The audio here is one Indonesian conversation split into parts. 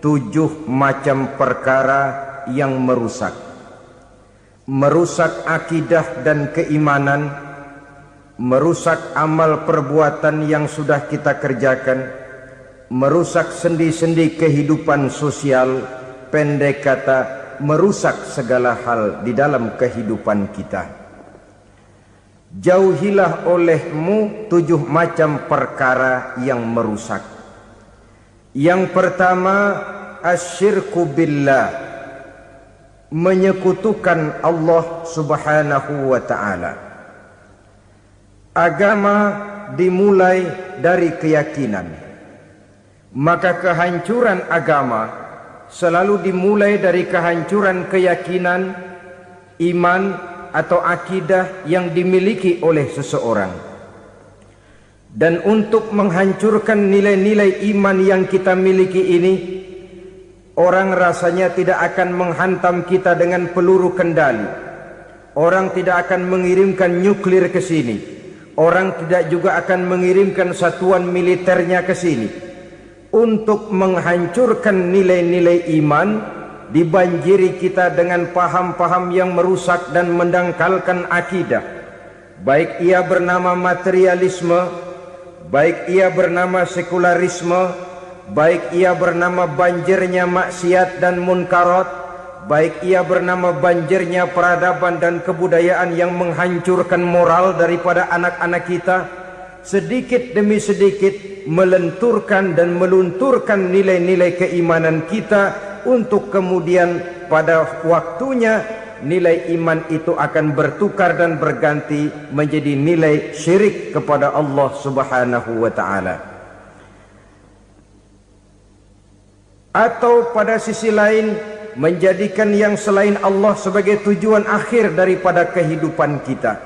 7 macam perkara yang merusak akidah dan keimanan, merusak amal perbuatan yang sudah kita kerjakan, merusak sendi-sendi kehidupan sosial, pendek kata merusak segala hal di dalam kehidupan kita. Jauhilah olehmu 7 macam perkara yang merusak. Yang pertama, asyirku billah, menyekutukan Allah subhanahu wa ta'ala. Agama dimulai dari keyakinan, maka kehancuran agama selalu dimulai dari kehancuran keyakinan, iman atau akidah yang dimiliki oleh seseorang. Dan untuk menghancurkan nilai-nilai iman yang kita miliki ini, orang rasanya tidak akan menghantam kita dengan peluru kendali. Orang tidak akan mengirimkan nuklir ke sini. Orang tidak juga akan mengirimkan satuan militernya ke sini. Untuk menghancurkan nilai-nilai iman, dibanjiri kita dengan paham-paham yang merusak dan mendangkalkan akidah. Baik ia bernama materialisme, baik ia bernama sekularisme, baik ia bernama banjirnya maksiat dan munkarat, baik ia bernama banjirnya peradaban dan kebudayaan yang menghancurkan moral daripada anak-anak kita, sedikit demi sedikit melenturkan dan melunturkan nilai-nilai keimanan kita, untuk kemudian pada waktunya nilai iman itu akan bertukar dan berganti menjadi nilai syirik kepada Allah subhanahu wa ta'ala. Atau pada sisi lain, menjadikan yang selain Allah sebagai tujuan akhir daripada kehidupan kita.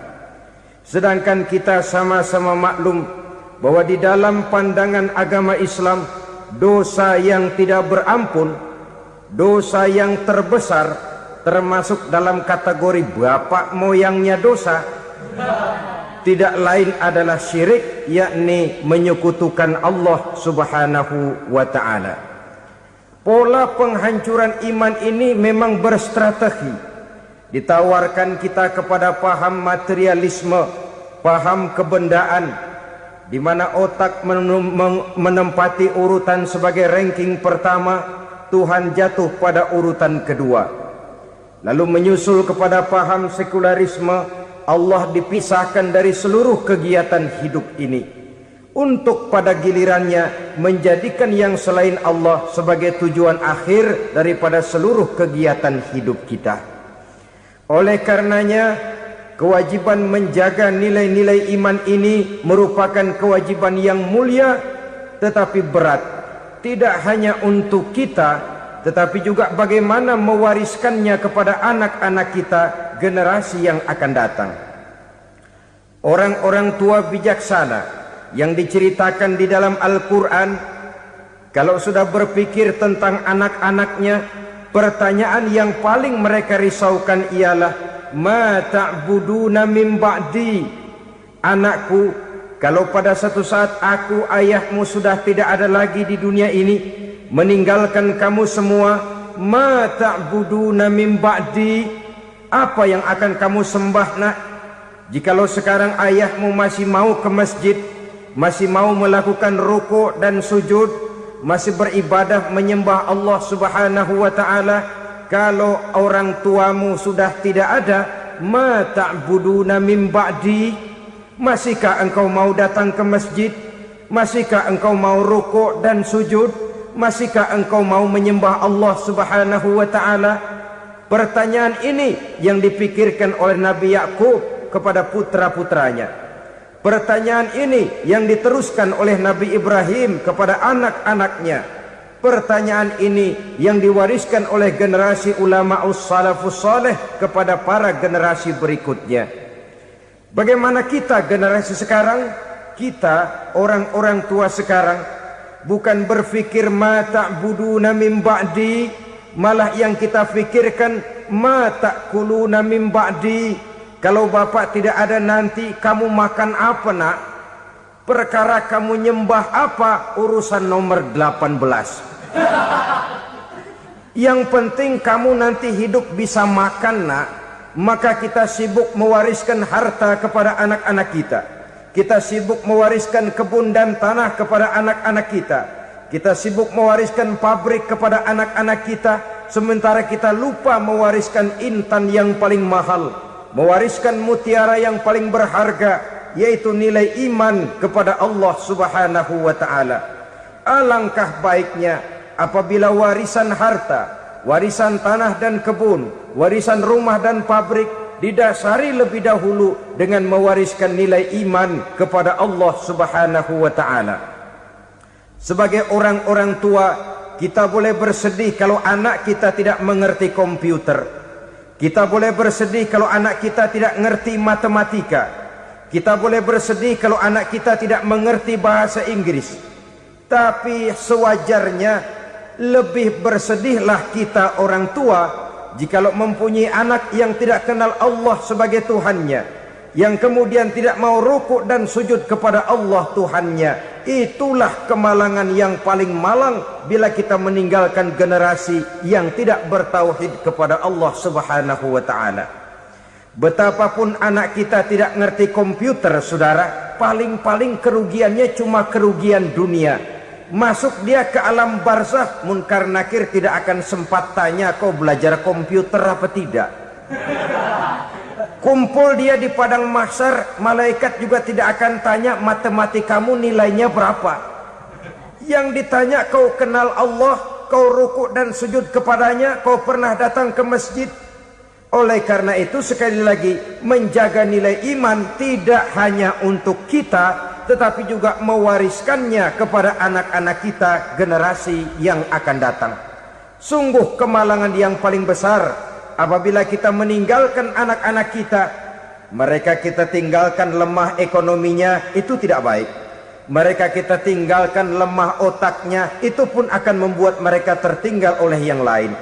Sedangkan kita sama-sama maklum bahwa di dalam pandangan agama Islam, dosa yang tidak berampun, dosa yang terbesar, termasuk dalam kategori bapak moyangnya dosa, tidak lain adalah syirik, yakni menyekutukan Allah subhanahu wa ta'ala. Pola penghancuran iman ini memang berstrategi. Ditawarkan kita kepada paham materialisme, paham kebendaan, di mana otak menempati urutan sebagai ranking pertama, Tuhan jatuh pada urutan kedua. Lalu menyusul kepada paham sekularisme, Allah dipisahkan dari seluruh kegiatan hidup ini, untuk pada gilirannya menjadikan yang selain Allah sebagai tujuan akhir daripada seluruh kegiatan hidup kita. Oleh karenanya, kewajiban menjaga nilai-nilai iman ini merupakan kewajiban yang mulia tetapi berat. Tidak hanya untuk kita, tetapi juga bagaimana mewariskannya kepada anak-anak kita, generasi yang akan datang. Orang-orang tua bijaksana yang diceritakan di dalam Al-Quran, kalau sudah berpikir tentang anak-anaknya, pertanyaan yang paling mereka risaukan ialah, ma ta'buduna min ba'di. Anakku, kalau pada satu saat aku, ayahmu sudah tidak ada lagi di dunia ini, meninggalkan kamu semua, ma ta'buduna min ba'di, apa yang akan kamu sembah nak? Jikalau sekarang ayahmu masih mau ke masjid, masih mau melakukan rukuk dan sujud, masih beribadah menyembah Allah subhanahu wa ta'ala, kalau orang tuamu sudah tidak ada, ma ta'buduna min ba'di, masihkah engkau mau datang ke masjid? Masihkah engkau mau rukuk dan sujud? Masihkah engkau mau menyembah Allah subhanahu wa ta'ala? Pertanyaan ini yang dipikirkan oleh Nabi Yakub kepada putra-putranya. Pertanyaan ini yang diteruskan oleh Nabi Ibrahim kepada anak-anaknya. Pertanyaan ini yang diwariskan oleh generasi ulama'us salafus saleh kepada para generasi berikutnya. Bagaimana kita generasi sekarang? Kita orang-orang tua sekarang bukan berfikir ma ta'buduna min ba'di, malah yang kita fikirkan ma ta'kuluna min ba'di. Kalau bapak tidak ada nanti kamu makan apa nak? Perkara kamu nyembah apa urusan nomor 18. Yang penting kamu nanti hidup bisa makan, nak. Maka kita sibuk mewariskan harta kepada anak-anak kita. Kita sibuk mewariskan kebun dan tanah kepada anak-anak kita. Kita sibuk mewariskan pabrik kepada anak-anak kita, sementara kita lupa mewariskan intan yang paling mahal, mewariskan mutiara yang paling berharga, yaitu nilai iman kepada Allah Subhanahu wa ta'ala. Alangkah baiknya apabila warisan harta, warisan tanah dan kebun, warisan rumah dan pabrik didasari lebih dahulu dengan mewariskan nilai iman kepada Allah Subhanahu wa ta'ala. Sebagai orang-orang tua, kita boleh bersedih kalau anak kita tidak mengerti komputer. Kita boleh bersedih kalau anak kita tidak mengerti matematika. Kita boleh bersedih kalau anak kita tidak mengerti bahasa Inggris. Tapi sewajarnya lebih bersedihlah kita orang tua jikalau mempunyai anak yang tidak kenal Allah sebagai Tuhannya, yang kemudian tidak mau rukuk dan sujud kepada Allah Tuhannya. Itulah kemalangan yang paling malang bila kita meninggalkan generasi yang tidak bertauhid kepada Allah Subhanahu wa ta'ala. Betapapun anak kita tidak ngerti komputer, saudara, paling-paling kerugiannya cuma kerugian dunia. Masuk dia ke alam barzakh, munkar nakir tidak akan sempat tanya kau belajar komputer apa tidak. Kumpul dia di padang mahsyar, malaikat juga tidak akan tanya matematikamu nilainya berapa. Yang ditanya kau kenal Allah, kau rukuk dan sujud kepadanya, kau pernah datang ke masjid. Oleh karena itu sekali lagi, menjaga nilai iman tidak hanya untuk kita, tetapi juga mewariskannya kepada anak-anak kita, generasi yang akan datang. Sungguh kemalangan yang paling besar apabila kita meninggalkan anak-anak kita. Mereka kita tinggalkan lemah ekonominya, itu tidak baik. Mereka kita tinggalkan lemah otaknya, itu pun akan membuat mereka tertinggal oleh yang lain.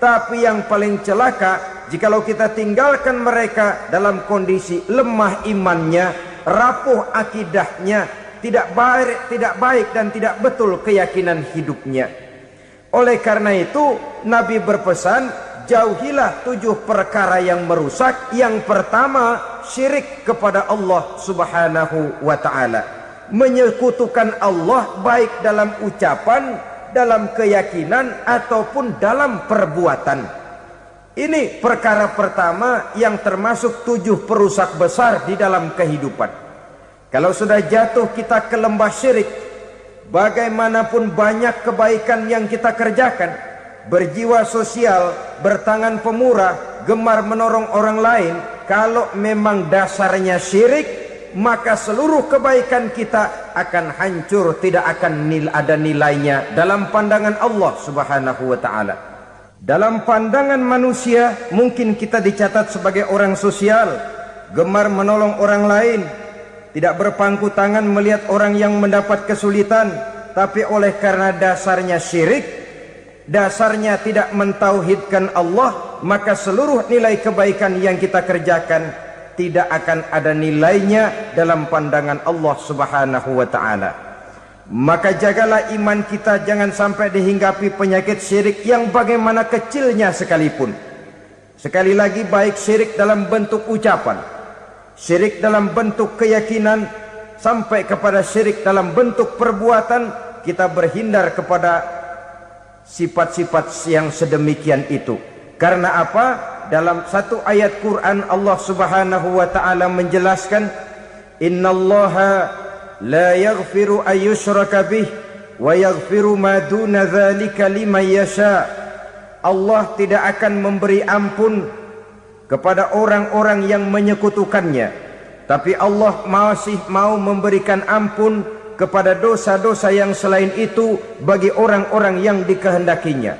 Tapi yang paling celaka, jikalau kita tinggalkan mereka dalam kondisi lemah imannya, rapuh akidahnya, tidak baik dan tidak betul keyakinan hidupnya. Oleh karena itu Nabi berpesan, jauhilah 7 perkara yang merusak. Yang pertama, syirik kepada Allah Subhanahu wa ta'ala. Menyekutukan Allah baik dalam ucapan, dalam keyakinan ataupun dalam perbuatan. Ini perkara pertama yang termasuk 7 perusak besar di dalam kehidupan. Kalau sudah jatuh kita ke lembah syirik, bagaimanapun banyak kebaikan yang kita kerjakan, berjiwa sosial, bertangan pemurah, gemar menolong orang lain, kalau memang dasarnya syirik, maka seluruh kebaikan kita akan hancur, tidak akan ada nilainya dalam pandangan Allah Subhanahu wa ta'ala. Dalam pandangan manusia mungkin kita dicatat sebagai orang sosial, gemar menolong orang lain, tidak berpangku tangan melihat orang yang mendapat kesulitan. Tapi oleh karena dasarnya syirik, dasarnya tidak mentauhidkan Allah, maka seluruh nilai kebaikan yang kita kerjakan tidak akan ada nilainya dalam pandangan Allah Subhanahu wa ta'ala. Maka jagalah iman kita, jangan sampai dihinggapi penyakit syirik yang bagaimana kecilnya sekalipun. Sekali lagi, baik syirik dalam bentuk ucapan, syirik dalam bentuk keyakinan, sampai kepada syirik dalam bentuk perbuatan, kita berhindar kepada sifat-sifat yang sedemikian itu. Karena apa? Dalam satu ayat Quran Allah Subhanahu wa ta'ala menjelaskan, innallaha la yaghfiru ayyushraka bih wa yaghfiru ma duna dzalika liman yasha. Allah tidak akan memberi ampun kepada orang-orang yang menyekutukannya, tapi Allah masih mau memberikan ampun kepada dosa-dosa yang selain itu bagi orang-orang yang dikehendakinya.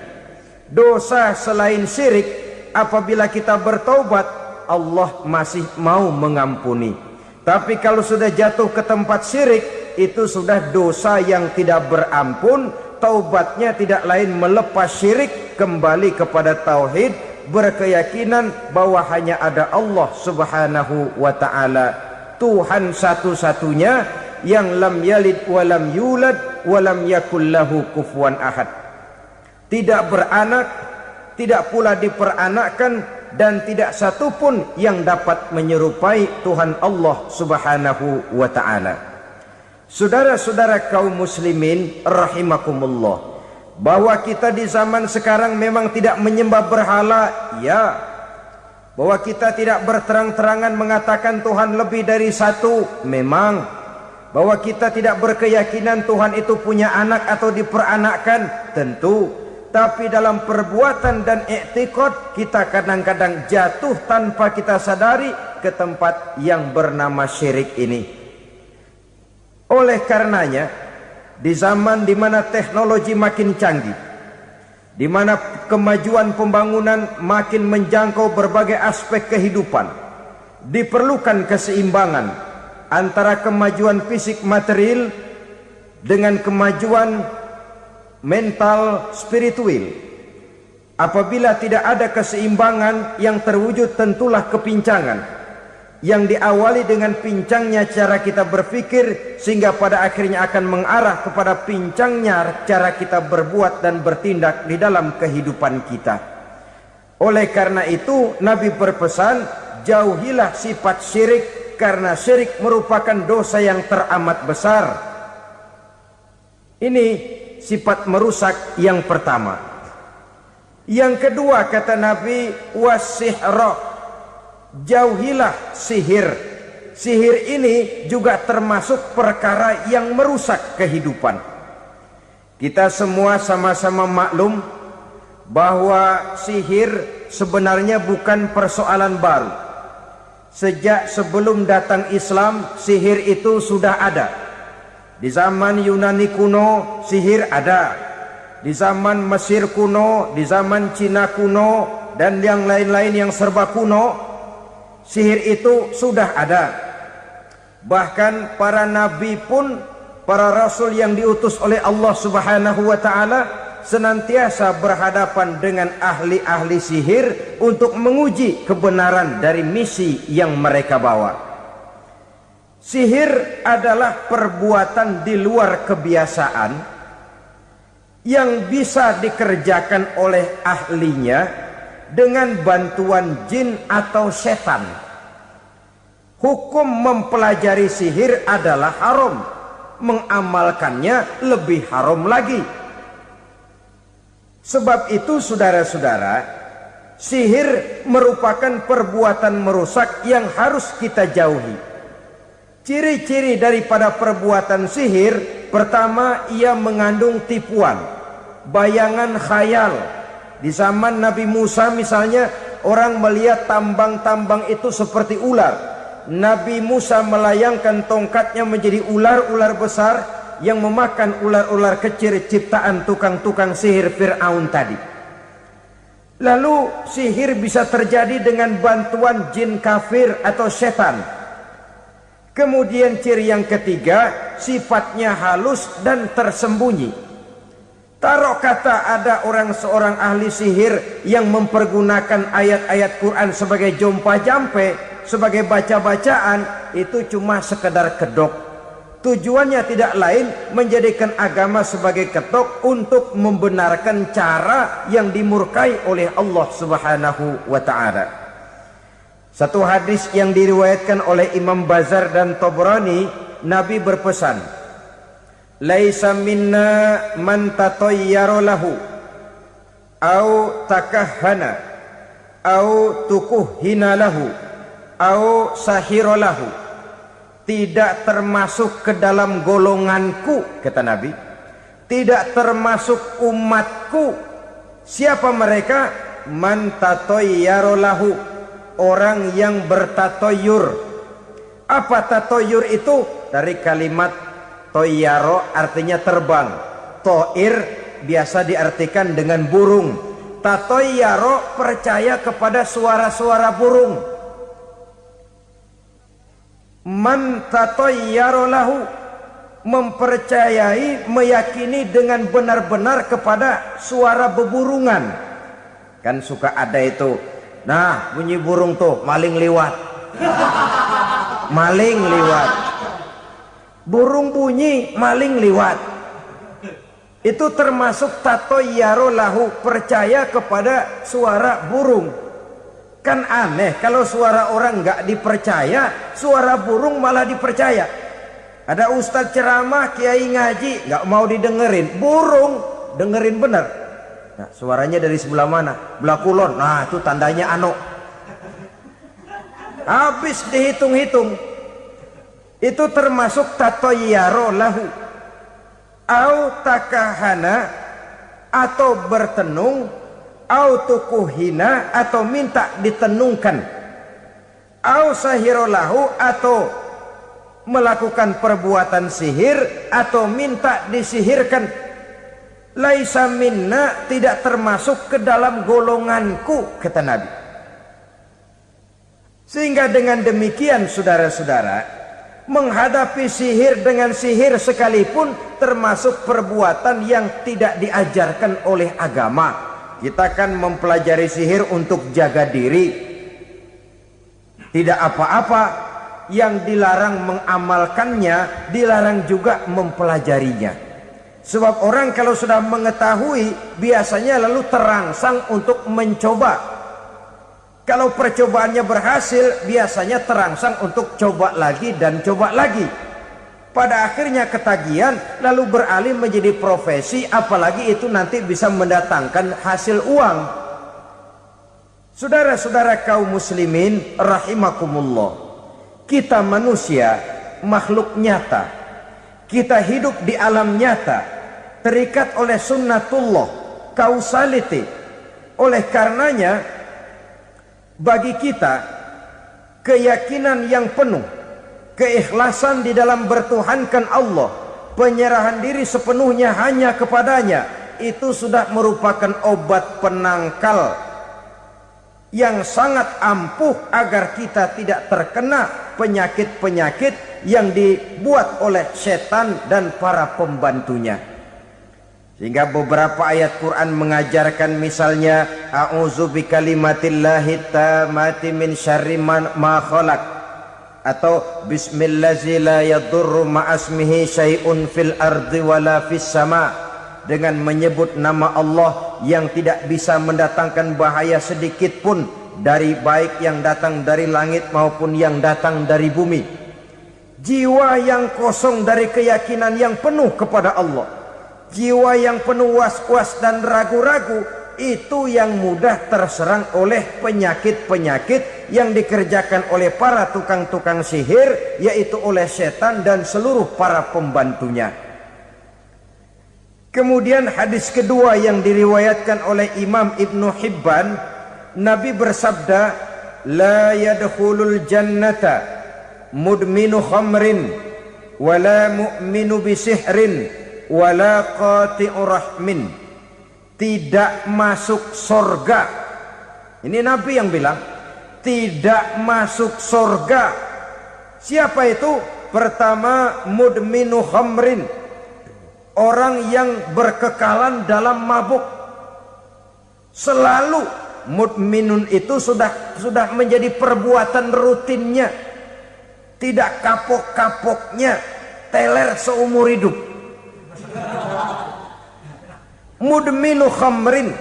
Dosa selain syirik, apabila kita bertaubat, Allah masih mau mengampuni. Tapi kalau sudah jatuh ke tempat syirik, itu sudah dosa yang tidak berampun. Taubatnya tidak lain melepas syirik, kembali kepada tauhid, berkeyakinan bahwa hanya ada Allah Subhanahu wa ta'ala, Tuhan satu-satunya, yang lam yalid walam yulad walam yakul lahu kufuwan ahad. tidak beranak, tidak pula diperanakkan, dan tidak satupun yang dapat menyerupai Tuhan Allah Subhanahu wa ta'ala. Saudara-saudara kaum muslimin rahimakumullah, bahwa kita di zaman sekarang memang tidak menyembah berhala, ya. Bahwa kita tidak berterang-terangan mengatakan Tuhan lebih dari satu, memang. Bahwa kita tidak berkeyakinan Tuhan itu punya anak atau diperanakkan, tentu. Tapi dalam perbuatan dan i'tiqad kita kadang-kadang jatuh tanpa kita sadari ke tempat yang bernama syirik ini. Oleh karenanya, di zaman di mana teknologi makin canggih, di mana kemajuan pembangunan makin menjangkau berbagai aspek kehidupan, diperlukan keseimbangan antara kemajuan fisik material dengan kemajuan mental spiritual. Apabila tidak ada keseimbangan, yang terwujud tentulah kepincangan, yang diawali dengan pincangnya cara kita berpikir, sehingga pada akhirnya akan mengarah kepada pincangnya cara kita berbuat dan bertindak di dalam kehidupan kita. Oleh karena itu Nabi berpesan, jauhilah sifat syirik, karena syirik merupakan dosa yang teramat besar. Ini sifat merusak yang pertama. Yang kedua kata Nabi, wasihra, jauhilah sihir. Sihir ini juga termasuk perkara yang merusak kehidupan. Kita semua sama-sama maklum bahwa sihir sebenarnya bukan persoalan baru. Sejak sebelum datang Islam, sihir itu sudah ada. Di zaman Yunani kuno, sihir ada. Di zaman Mesir kuno, di zaman Cina kuno, dan yang lain-lain yang serba kuno, sihir itu sudah ada. Bahkan para nabi pun, para rasul yang diutus oleh Allah Subhanahu wa ta'ala, senantiasa berhadapan dengan ahli-ahli sihir untuk menguji kebenaran dari misi yang mereka bawa. Sihir adalah perbuatan di luar kebiasaan yang bisa dikerjakan oleh ahlinya dengan bantuan jin atau setan. Hukum mempelajari sihir adalah haram, mengamalkannya lebih haram lagi. Sebab itu saudara-saudara, sihir merupakan perbuatan merusak yang harus kita jauhi. Ciri-ciri daripada perbuatan sihir, pertama, ia mengandung tipuan, bayangan khayal. Di zaman Nabi Musa misalnya, orang melihat tambang-tambang itu seperti ular. Nabi Musa melayangkan tongkatnya menjadi ular-ular besar yang memakan ular-ular kecil ciptaan tukang-tukang sihir Fir'aun tadi. Lalu sihir bisa terjadi dengan bantuan jin kafir atau setan. Kemudian ciri yang ketiga, sifatnya halus dan tersembunyi. Taruh kata ada seorang ahli sihir yang mempergunakan ayat-ayat Quran sebagai jompa-jampe, sebagai baca-bacaan, itu cuma sekedar kedok. Tujuannya tidak lain menjadikan agama sebagai ketok untuk membenarkan cara yang dimurkai oleh Allah Subhanahu wa ta'ala. Satu hadis yang diriwayatkan oleh Imam Bazar dan Tabrani, Nabi berpesan, laisa minna man tatayyara lahu au takahhana au tukuhhina lahu au sahira lahu. Tidak termasuk ke dalam golonganku, kata Nabi. Tidak termasuk umatku. Siapa mereka? Man tatayyara lahu, orang yang bertatoyur. Apa tatoyur itu? Dari kalimat toyaro, artinya terbang. Toir biasa diartikan dengan burung. Tatoyaro percaya kepada suara-suara burung. Man tatayyara lahu, mempercayai, meyakini dengan benar-benar kepada suara beburungan. Kan suka ada itu, nah bunyi burung tuh, maling liwat. Maling liwat. Burung bunyi, maling liwat. Itu termasuk tatoyaro lahu, percaya kepada suara burung. Kan aneh kalau suara orang nggak dipercaya, suara burung malah dipercaya. Ada ustadz ceramah, kiai ngaji, nggak mau didengerin, burung dengerin bener. Nah, suaranya dari sebelah mana? Belah kulon. Nah, itu tandanya ano. Habis dihitung-hitung. Itu termasuk tatoyaro lahu. Au takahana, atau bertenung, au tukuhina, atau minta ditenungkan, au sahirolahu, atau melakukan perbuatan sihir, atau minta disihirkan. Laisa minna, tidak termasuk ke dalam golonganku, kata Nabi. Sehingga dengan demikian saudara-saudara, menghadapi sihir dengan sihir sekalipun termasuk perbuatan yang tidak diajarkan oleh agama. Kita kan mempelajari sihir untuk jaga diri, tidak apa-apa. Yang dilarang mengamalkannya, dilarang juga mempelajarinya. Sebab orang kalau sudah mengetahui, biasanya lalu terangsang untuk mencoba. Kalau percobaannya berhasil, biasanya terangsang untuk coba lagi dan coba lagi. Pada akhirnya ketagihan, lalu beralih menjadi profesi, apalagi itu nanti bisa mendatangkan hasil uang. Saudara-saudara kaum muslimin rahimakumullah, kita manusia makhluk nyata. Kita hidup di alam nyata, terikat oleh sunnatullah, causality. Oleh karenanya, bagi kita keyakinan yang penuh, keikhlasan di dalam bertuhankan Allah, penyerahan diri sepenuhnya hanya kepadanya, itu sudah merupakan obat penangkal yang sangat ampuh agar kita tidak terkena penyakit-penyakit yang dibuat oleh setan dan para pembantunya. Sehingga beberapa ayat Quran mengajarkan, misalnya a'udzu bikalimatillahi tammati min syarri ma khalaq, atau bismillazi la yadurru ma'asmihi syai'un fil ardi wala fis sama, dengan menyebut nama Allah yang tidak bisa mendatangkan bahaya sedikit pun, dari baik yang datang dari langit maupun yang datang dari bumi. Jiwa yang kosong dari keyakinan yang penuh kepada Allah, jiwa yang penuh was-was dan ragu-ragu, itu yang mudah terserang oleh penyakit-penyakit yang dikerjakan oleh para tukang-tukang sihir, yaitu oleh setan dan seluruh para pembantunya. Kemudian hadis kedua yang diriwayatkan oleh Imam Ibnu Hibban, Nabi bersabda, la yadkhulul jannata mudminu khamrin wala mu'minu bisihrin wala qati'u rahmin. Tidak masuk sorga. Ini Nabi yang bilang, tidak masuk sorga. Siapa itu? Pertama, mudminu khamrin, orang yang berkekalan dalam mabuk. Selalu mudminun itu sudah menjadi perbuatan rutinnya, tidak kapok-kapoknya, teler seumur hidup. Mudminu khamrin,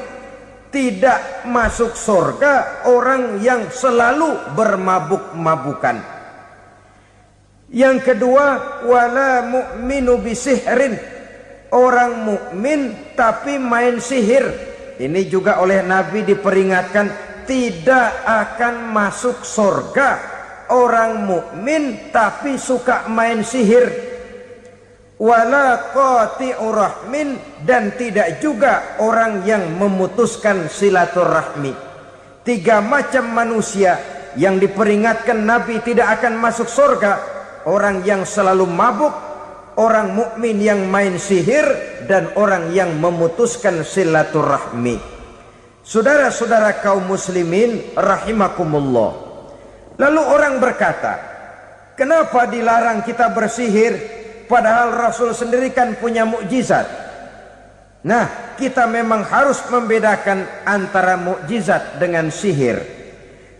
tidak masuk surga orang yang selalu bermabuk-mabukan. Yang kedua, wala mu'minu bisihrin, orang mukmin tapi main sihir. Ini juga oleh Nabi diperingatkan, tidak akan masuk surga orang mukmin tapi suka main sihir. Wala qati'u rahmin, dan tidak juga orang yang memutuskan silaturahmi. Tiga macam manusia yang diperingatkan Nabi tidak akan masuk surga: orang yang selalu mabuk, orang mukmin yang main sihir, dan orang yang memutuskan silaturahmi. Saudara-saudara kaum muslimin rahimakumullah. Lalu orang berkata, kenapa dilarang kita bersihir? Padahal Rasul sendiri kan punya mukjizat. Nah, kita memang harus membedakan antara mukjizat dengan sihir.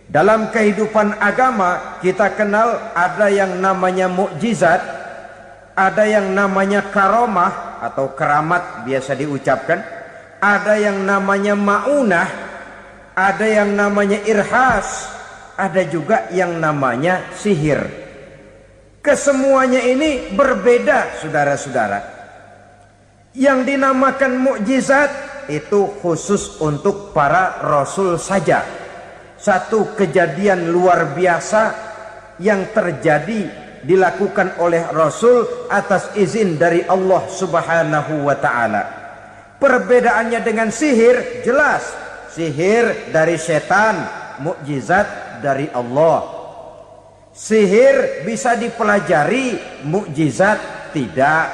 Dalam kehidupan agama kita kenal ada yang namanya mukjizat, Ada yang namanya karomah atau keramat biasa diucapkan. Ada yang namanya maunah. Ada yang namanya irhas. Ada juga yang namanya sihir. Kesemuanya ini berbeda, saudara-saudara. Yang dinamakan mukjizat itu khusus untuk para rasul saja. Satu kejadian luar biasa yang terjadi dilakukan oleh Rasul atas izin dari Allah Subhanahu wa ta'ala. Perbedaannya dengan sihir jelas. Sihir dari setan, mukjizat dari Allah. Sihir bisa dipelajari, mukjizat tidak.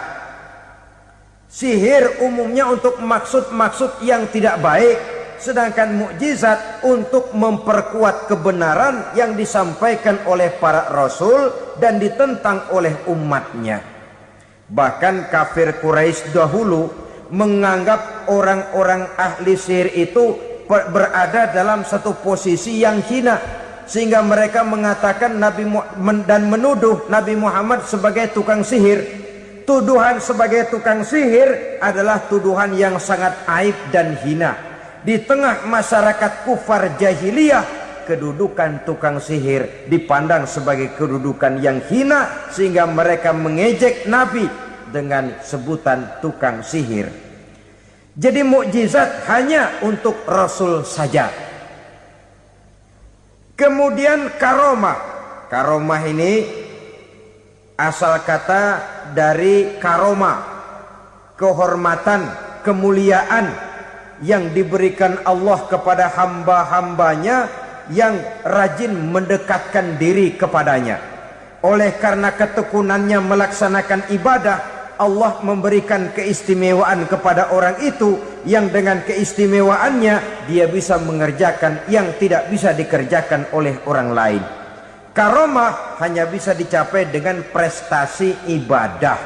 Sihir umumnya untuk maksud-maksud yang tidak baik, sedangkan mukjizat untuk memperkuat kebenaran yang disampaikan oleh para rasul dan ditentang oleh umatnya. Bahkan kafir Quraisy dahulu menganggap orang-orang ahli sihir itu berada dalam satu posisi yang hina, sehingga mereka mengatakan dan menuduh Nabi Muhammad sebagai tukang sihir. Tuduhan sebagai tukang sihir adalah tuduhan yang sangat aib dan hina. Di tengah masyarakat kufar jahiliyah, kedudukan tukang sihir dipandang sebagai kedudukan yang hina, sehingga mereka mengejek Nabi dengan sebutan tukang sihir. Jadi mukjizat hanya untuk Rasul saja. Kemudian karomah. Karomah ini asal kata dari karoma, kehormatan, kemuliaan yang diberikan Allah kepada hamba-hambanya yang rajin mendekatkan diri kepadanya. Oleh karena ketekunannya melaksanakan ibadah, Allah memberikan keistimewaan kepada orang itu, yang dengan keistimewaannya dia bisa mengerjakan yang tidak bisa dikerjakan oleh orang lain. Karomah hanya bisa dicapai dengan prestasi ibadah.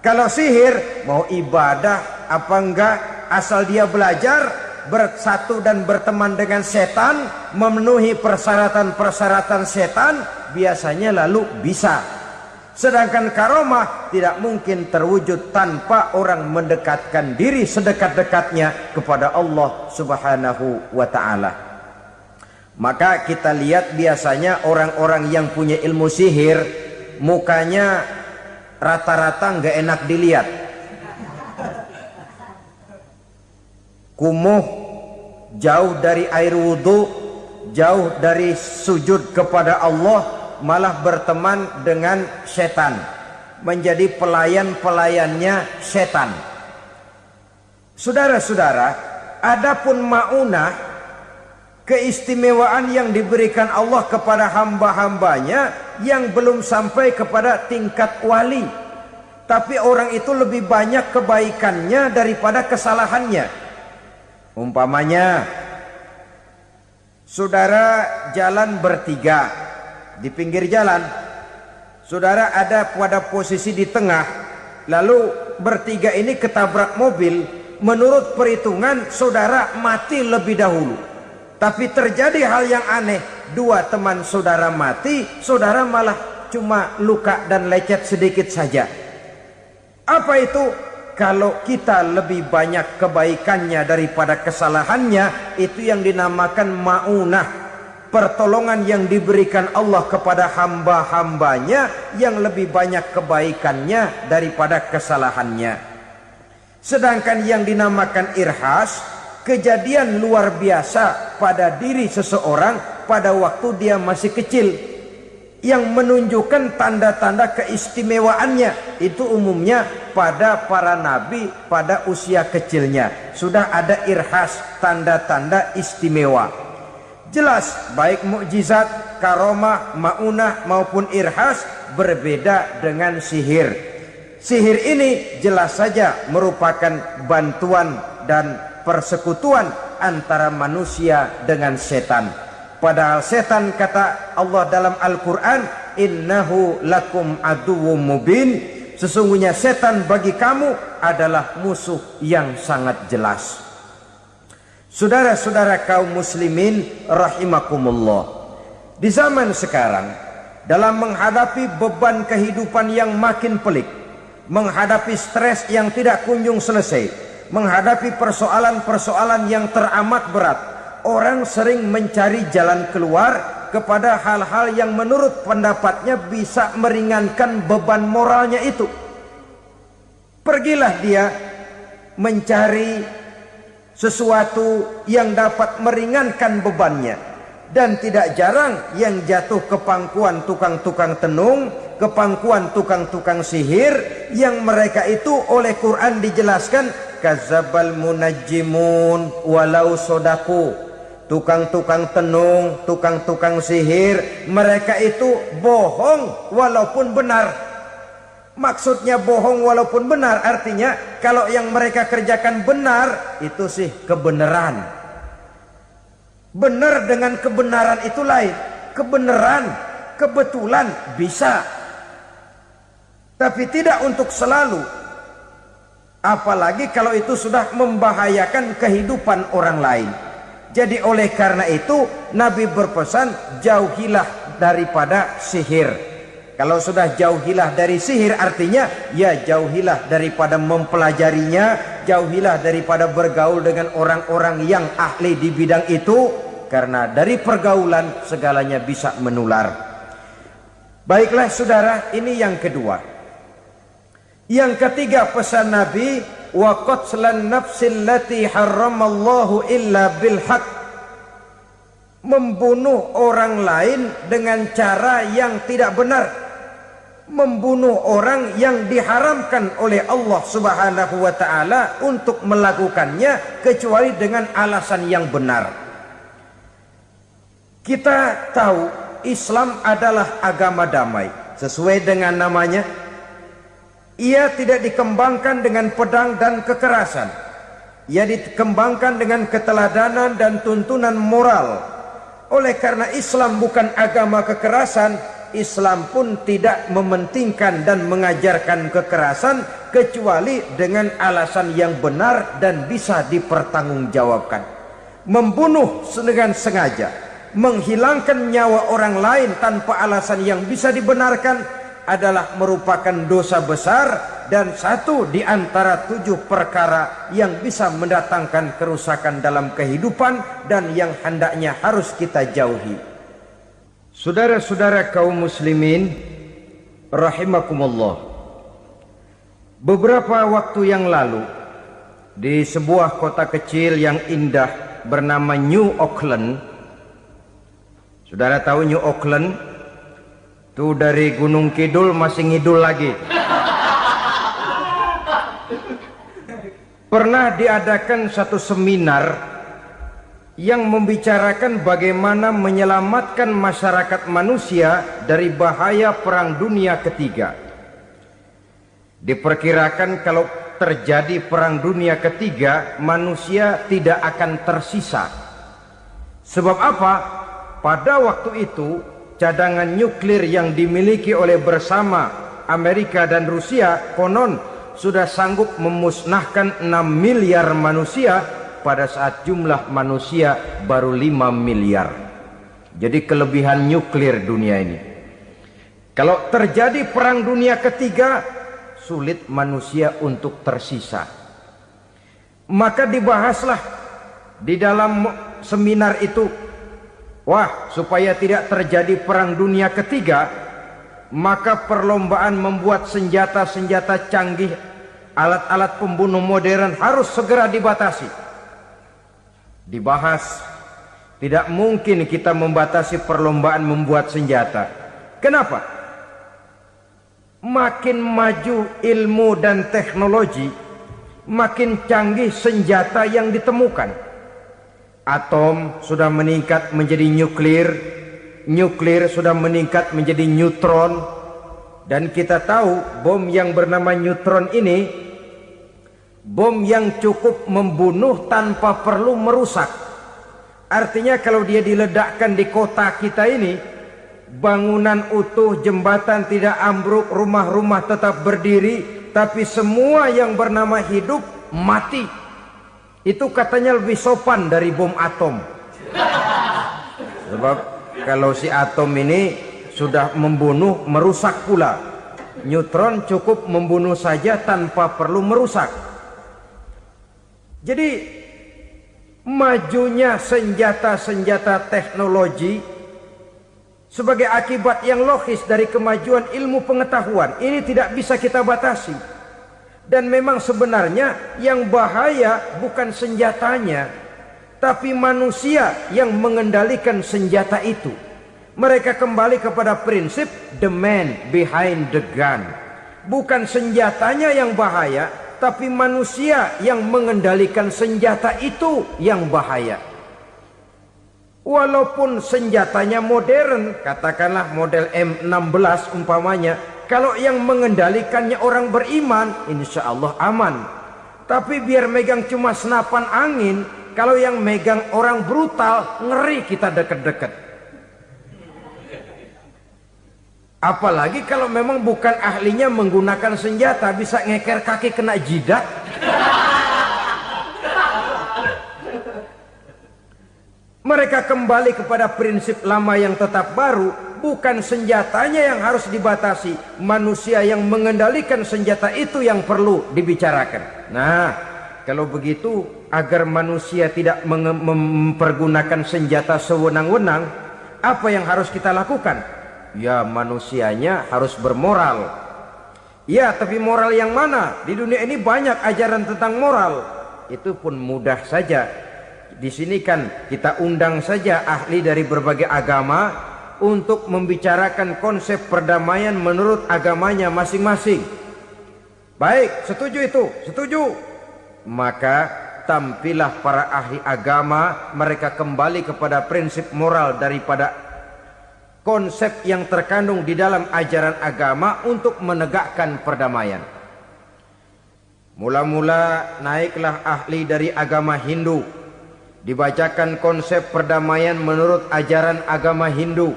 Kalau sihir mau ibadah apa enggak, asal dia belajar, bersatu dan berteman dengan setan, memenuhi persyaratan-persyaratan setan, biasanya lalu bisa. Sedangkan karomah tidak mungkin terwujud tanpa orang mendekatkan diri sedekat-dekatnya kepada Allah Subhanahu wa ta'ala. Maka kita lihat biasanya orang-orang yang punya ilmu sihir, mukanya rata-rata nggak enak dilihat. Kumuh, jauh dari air wudhu, jauh dari sujud kepada Allah, malah berteman dengan setan, menjadi pelayan-pelayannya setan. Saudara-saudara, adapun maunah, keistimewaan yang diberikan Allah kepada hamba-hambanya yang belum sampai kepada tingkat wali, tapi orang itu lebih banyak kebaikannya daripada kesalahannya. Umpamanya, saudara jalan bertiga di pinggir jalan, saudara ada pada posisi di tengah, lalu bertiga ini ketabrak mobil. Menurut perhitungan saudara mati lebih dahulu, tapi terjadi hal yang aneh, dua teman saudara mati, saudara malah cuma luka dan lecet sedikit saja. Apa itu? Kalau kita lebih banyak kebaikannya daripada kesalahannya, itu yang dinamakan maunah, pertolongan yang diberikan Allah kepada hamba-hambanya yang lebih banyak kebaikannya daripada kesalahannya. Sedangkan yang dinamakan irhas, kejadian luar biasa pada diri seseorang pada waktu dia masih kecil, yang menunjukkan tanda-tanda keistimewaannya. Itu umumnya pada para nabi pada usia kecilnya sudah ada irhas, tanda-tanda istimewa. Jelas baik mukjizat, karomah, maunah maupun irhas berbeda dengan sihir. Sihir ini jelas saja merupakan bantuan dan persekutuan antara manusia dengan setan. Padahal setan, kata Allah dalam Al-Quran, innahu lakum aduwwum mubin, sesungguhnya setan bagi kamu adalah musuh yang sangat jelas. Saudara-saudara kaum muslimin rahimakumullah, di zaman sekarang dalam menghadapi beban kehidupan yang makin pelik, menghadapi stres yang tidak kunjung selesai, menghadapi persoalan-persoalan yang teramat berat, orang sering mencari jalan keluar kepada hal-hal yang menurut pendapatnya bisa meringankan beban moralnya itu. Pergilah dia mencari sesuatu yang dapat meringankan bebannya. Dan tidak jarang yang jatuh ke pangkuan tukang-tukang tenung, ke pangkuan tukang-tukang sihir, yang mereka itu oleh Quran dijelaskan kadzabal munajjimun walau sodaku. Tukang-tukang tenung, tukang-tukang sihir, mereka itu bohong walaupun benar. Maksudnya bohong walaupun benar artinya kalau yang mereka kerjakan benar itu sih kebenaran. Benar dengan kebenaran itu lain. Kebenaran, kebetulan bisa, tapi tidak untuk selalu. Apalagi kalau itu sudah membahayakan kehidupan orang lain. Jadi oleh karena itu Nabi berpesan jauhilah daripada sihir. Kalau sudah jauhilah dari sihir artinya ya jauhilah daripada mempelajarinya, jauhilah daripada bergaul dengan orang-orang yang ahli di bidang itu, karena dari pergaulan segalanya bisa menular. Baiklah saudara, ini yang kedua. Yang ketiga pesan Nabi, wa qatlan nafsil lati harramallahu illa bil haq. Membunuh orang lain dengan cara yang tidak benar. Membunuh orang yang diharamkan oleh Allah Subhanahu wa taala untuk melakukannya kecuali dengan alasan yang benar. Kita tahu Islam adalah agama damai. Sesuai dengan namanya, ia tidak dikembangkan dengan pedang dan kekerasan. Ia dikembangkan dengan keteladanan dan tuntunan moral. Oleh karena Islam bukan agama kekerasan, Islam pun tidak mementingkan dan mengajarkan kekerasan kecuali dengan alasan yang benar dan bisa dipertanggungjawabkan. Membunuh dengan sengaja, menghilangkan nyawa orang lain tanpa alasan yang bisa dibenarkan adalah merupakan dosa besar dan satu di antara 7 perkara yang bisa mendatangkan kerusakan dalam kehidupan dan yang hendaknya harus kita jauhi. Saudara-saudara kaum muslimin rahimakumullah, beberapa waktu yang lalu di sebuah kota kecil yang indah bernama New Auckland. Saudara tahu New Auckland? Itu dari Gunung Kidul masih ngidul lagi. Pernah diadakan satu seminar yang membicarakan bagaimana menyelamatkan masyarakat manusia dari bahaya Perang Dunia Ketiga. Diperkirakan kalau terjadi Perang Dunia Ketiga, manusia tidak akan tersisa. Sebab apa? Pada waktu itu, cadangan nuklir yang dimiliki oleh bersama Amerika dan Rusia konon sudah sanggup memusnahkan 6 miliar manusia pada saat jumlah manusia baru 5 miliar. Jadi kelebihan nuklir dunia ini. Kalau terjadi Perang Dunia Ketiga, sulit manusia untuk tersisa. Maka dibahaslah di dalam seminar itu, wah, supaya tidak terjadi Perang Dunia Ketiga, maka perlombaan membuat senjata-senjata canggih, alat-alat pembunuh modern harus segera dibatasi. Dibahas, tidak mungkin kita membatasi perlombaan membuat senjata. Kenapa? Makin maju ilmu dan teknologi, makin canggih senjata yang ditemukan. Atom sudah meningkat menjadi nuklir, nuklir sudah meningkat menjadi neutron, dan kita tahu bom yang bernama neutron ini bom yang cukup membunuh tanpa perlu merusak. Artinya kalau dia diledakkan di kota kita ini, bangunan utuh, jembatan tidak ambruk, rumah-rumah tetap berdiri, tapi semua yang bernama hidup mati. Itu katanya lebih sopan dari bom atom. Sebab kalau si atom ini sudah membunuh, merusak pula. Neutron cukup membunuh saja tanpa perlu merusak. Jadi majunya senjata-senjata teknologi sebagai akibat yang logis dari kemajuan ilmu pengetahuan ini tidak bisa kita batasi. Dan memang sebenarnya yang bahaya bukan senjatanya, tapi manusia yang mengendalikan senjata itu. Mereka kembali kepada prinsip the man behind the gun. Bukan senjatanya yang bahaya, tapi manusia yang mengendalikan senjata itu yang bahaya. Walaupun senjatanya modern, katakanlah model M16 umpamanya, kalau yang mengendalikannya orang beriman, insya Allah aman. Tapi biar megang cuma senapan angin, kalau yang megang orang brutal, ngeri kita deket-deket. Apalagi kalau memang bukan ahlinya menggunakan senjata, bisa ngeker kaki kena jidat. Mereka kembali kepada prinsip lama yang tetap baru. Bukan senjatanya yang harus dibatasi, manusia yang mengendalikan senjata itu yang perlu dibicarakan. Nah, kalau begitu, agar manusia tidak mempergunakan senjata sewenang-wenang, apa yang harus kita lakukan? Ya, manusianya harus bermoral. Ya, tapi moral yang mana? Di dunia ini banyak ajaran tentang moral. Itu pun mudah saja. Di sini kan kita undang saja ahli dari berbagai agama untuk membicarakan konsep perdamaian menurut agamanya masing-masing. Baik, setuju itu? Setuju. Maka tampillah para ahli agama, mereka kembali kepada prinsip moral daripada konsep yang terkandung di dalam ajaran agama untuk menegakkan perdamaian. Mula-mula naiklah ahli dari agama Hindu, dibacakan konsep perdamaian menurut ajaran agama Hindu,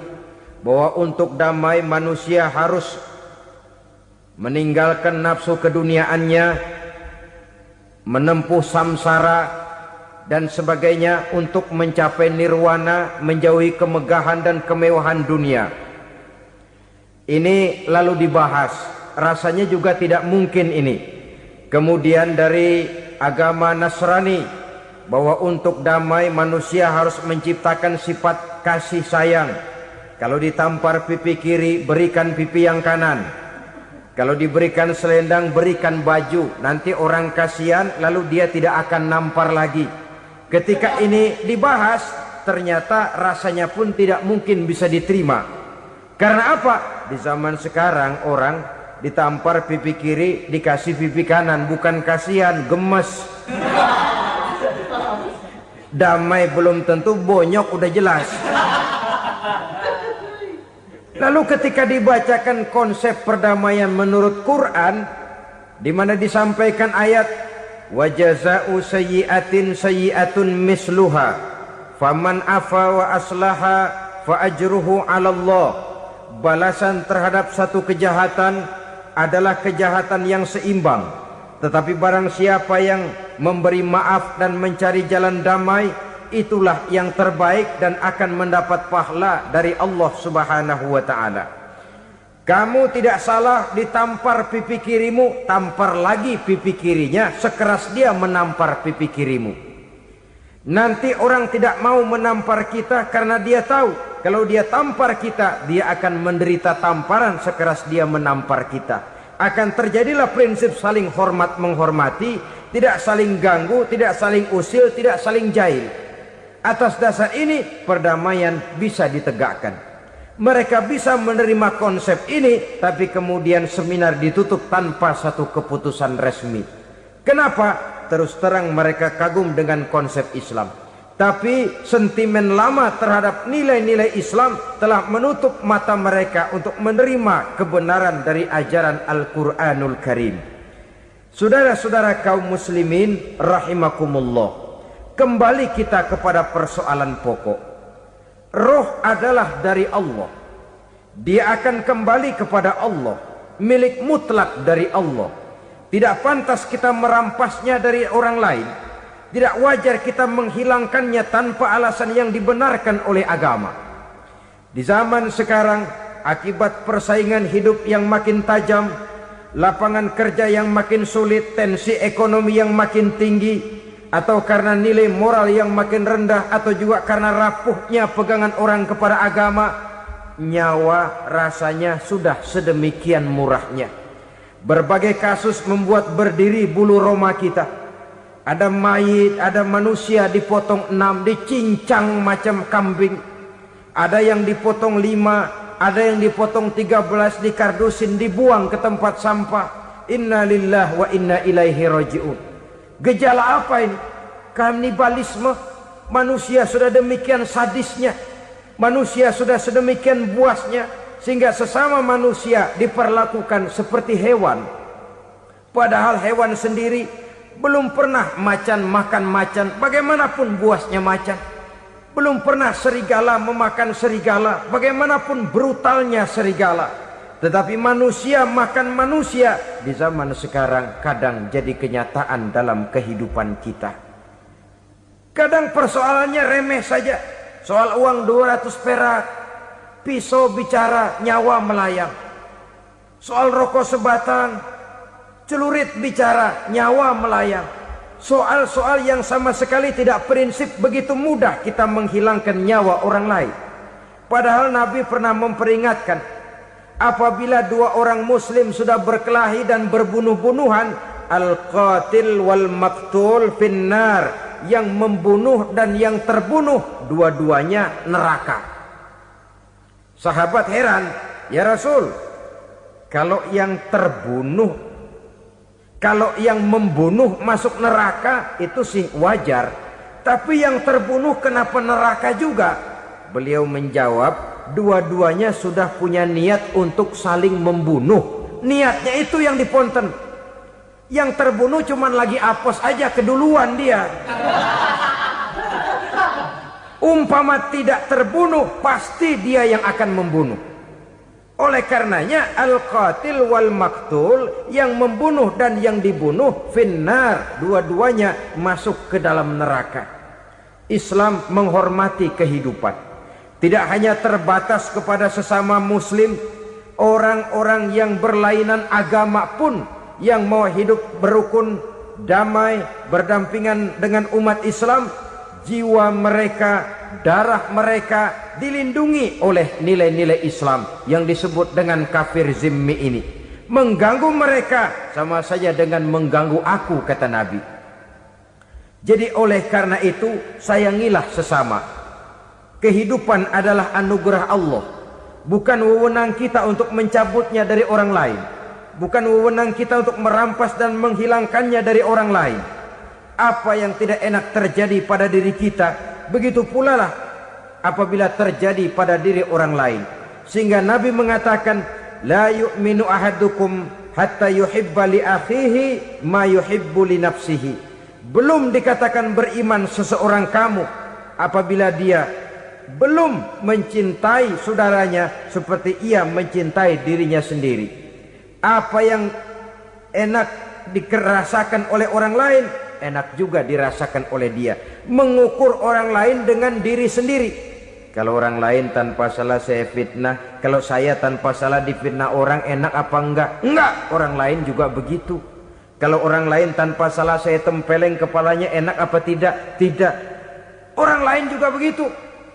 bahwa untuk damai manusia harus meninggalkan nafsu keduniaannya, menempuh samsara dan sebagainya untuk mencapai nirwana, menjauhi kemegahan dan kemewahan dunia. Ini lalu dibahas, rasanya juga tidak mungkin ini. Kemudian dari agama Nasrani, bahwa untuk damai manusia harus menciptakan sifat kasih sayang. Kalau ditampar pipi kiri, berikan pipi yang kanan. Kalau diberikan selendang, berikan baju. Nanti orang kasihan, lalu dia tidak akan nampar lagi. Ketika ini dibahas, ternyata rasanya pun tidak mungkin bisa diterima. Karena apa? Di zaman sekarang orang ditampar pipi kiri, dikasih pipi kanan. Bukan kasihan, gemes. Damai belum tentu, bonyok udah jelas. Lalu ketika dibacakan konsep perdamaian menurut Quran, di mana disampaikan ayat wa jazaa'u sayyi'atin sayyi'atun misluha faman afa wa aslaha fa ajruhu 'ala Allah. Balasan terhadap satu kejahatan adalah kejahatan yang seimbang, tetapi barang siapa yang memberi maaf dan mencari jalan damai, itulah yang terbaik dan akan mendapat pahala dari Allah Subhanahu wa taala. Kamu tidak salah ditampar pipi kirimu, tampar lagi pipi kirinya sekeras dia menampar pipi kirimu. Nanti orang tidak mau menampar kita karena dia tahu kalau dia tampar kita, dia akan menderita tamparan sekeras dia menampar kita. Akan terjadilah prinsip saling hormat menghormati, tidak saling ganggu, tidak saling usil, tidak saling jahil. Atas dasar ini perdamaian bisa ditegakkan. Mereka bisa menerima konsep ini, tapi kemudian seminar ditutup tanpa satu keputusan resmi. Kenapa? Terus terang mereka kagum dengan konsep Islam, tapi sentimen lama terhadap nilai-nilai Islam telah menutup mata mereka untuk menerima kebenaran dari ajaran Al-Quranul Karim. Saudara-saudara kaum muslimin rahimakumullah, kembali kita kepada persoalan pokok. Roh adalah dari Allah. Dia akan kembali kepada Allah, milik mutlak dari Allah. Tidak pantas kita merampasnya dari orang lain. Tidak wajar kita menghilangkannya tanpa alasan yang dibenarkan oleh agama. Di zaman sekarang akibat persaingan hidup yang makin tajam, lapangan kerja yang makin sulit, tensi ekonomi yang makin tinggi, atau karena nilai moral yang makin rendah, atau juga karena rapuhnya pegangan orang kepada agama, nyawa rasanya sudah sedemikian murahnya. Berbagai kasus membuat berdiri bulu roma kita. Ada mayit, ada manusia dipotong 6, dicincang macam kambing. Ada yang dipotong 5, ada yang dipotong 13, dikardusin, dibuang ke tempat sampah. Inna lillahi wa inna ilaihi raji'un. Gejala apa ini? Kanibalisme. Manusia sudah demikian sadisnya, manusia sudah sedemikian buasnya, sehingga sesama manusia diperlakukan seperti hewan. Padahal hewan sendiri belum pernah macan makan macan, bagaimanapun buasnya macan. Belum pernah serigala memakan serigala, bagaimanapun brutalnya serigala. Tetapi manusia makan manusia di zaman sekarang kadang jadi kenyataan dalam kehidupan kita. Kadang persoalannya remeh saja. Soal uang 200 perak, pisau bicara, nyawa melayang. Soal rokok sebatang, celurit bicara, nyawa melayang. Soal-soal yang sama sekali tidak prinsip, begitu mudah kita menghilangkan nyawa orang lain. Padahal Nabi pernah memperingatkan, apabila dua orang muslim sudah berkelahi dan berbunuh-bunuhan, al-qatil wal maktul finnar, yang membunuh dan yang terbunuh dua-duanya neraka. Sahabat heran, ya Rasul, kalau yang terbunuh, kalau yang membunuh masuk neraka itu sih wajar, tapi yang terbunuh kenapa neraka juga? Beliau menjawab, dua-duanya sudah punya niat untuk saling membunuh. Niatnya itu yang diponten. Yang terbunuh cuman lagi apes aja, keduluan dia. Umpama tidak terbunuh, pasti dia yang akan membunuh. Oleh karenanya al-qatil wal maktul, yang membunuh dan yang dibunuh finnar, dua-duanya masuk ke dalam neraka. Islam menghormati kehidupan. Tidak hanya terbatas kepada sesama muslim, orang-orang yang berlainan agama pun yang mau hidup berukun, damai, berdampingan dengan umat Islam, jiwa mereka, darah mereka dilindungi oleh nilai-nilai Islam yang disebut dengan kafir zimmi ini. Mengganggu mereka sama saja dengan mengganggu aku, kata Nabi. Jadi oleh karena itu, sayangilah sesama. Kehidupan adalah anugerah Allah, bukan wewenang kita untuk mencabutnya dari orang lain, bukan wewenang kita untuk merampas dan menghilangkannya dari orang lain. Apa yang tidak enak terjadi pada diri kita, begitu pula lah apabila terjadi pada diri orang lain. Sehingga Nabi mengatakan, la yu'minu ahadukum hatta yuhibba li akhihi ma yuhibbu li nafsihi. Belum dikatakan beriman seseorang kamu apabila dia belum mencintai saudaranya seperti ia mencintai dirinya sendiri. Apa yang enak dirasakan oleh orang lain, enak juga dirasakan oleh dia. Mengukur orang lain dengan diri sendiri. Kalau orang lain tanpa salah saya fitnah, kalau saya tanpa salah difitnah orang, enak apa enggak? Enggak, orang lain juga begitu. Kalau orang lain tanpa salah saya tempeleng kepalanya, enak apa tidak? Tidak. Orang lain juga begitu.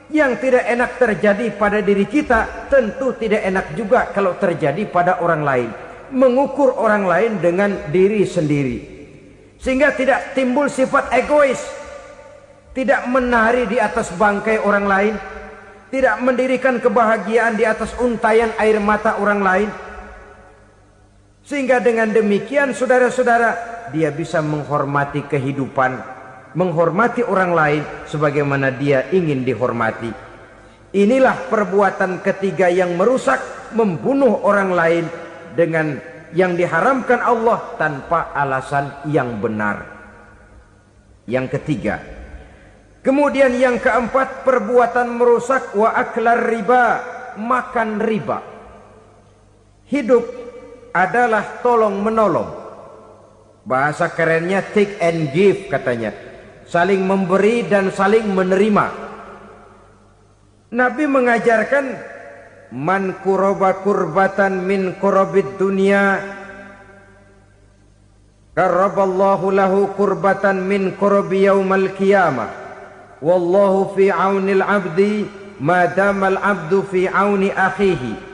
Yang tidak enak terjadi pada diri kita, tentu tidak enak juga kalau terjadi pada orang lain. Mengukur orang lain dengan diri sendiri, sehingga tidak timbul sifat egois, tidak menari di atas bangkai orang lain, tidak mendirikan kebahagiaan di atas untayan air mata orang lain. Sehingga dengan demikian saudara-saudara, dia bisa menghormati kehidupan, menghormati orang lain sebagaimana dia ingin dihormati. Inilah perbuatan ketiga yang merusak, membunuh orang lain dengan yang diharamkan Allah tanpa alasan yang benar. Yang ketiga. Kemudian yang keempat, perbuatan merusak wa aklar riba, makan riba. Hidup adalah tolong menolong. Bahasa kerennya take and give katanya. Saling memberi dan saling menerima. Nabi mengajarkan man kuraba kurbatan min kurabid dunya karaballahu lahu kurbatan min kurabi yaumal qiyamah. Wallahu fi aunil abdi madamal abdu fi auni akhihi.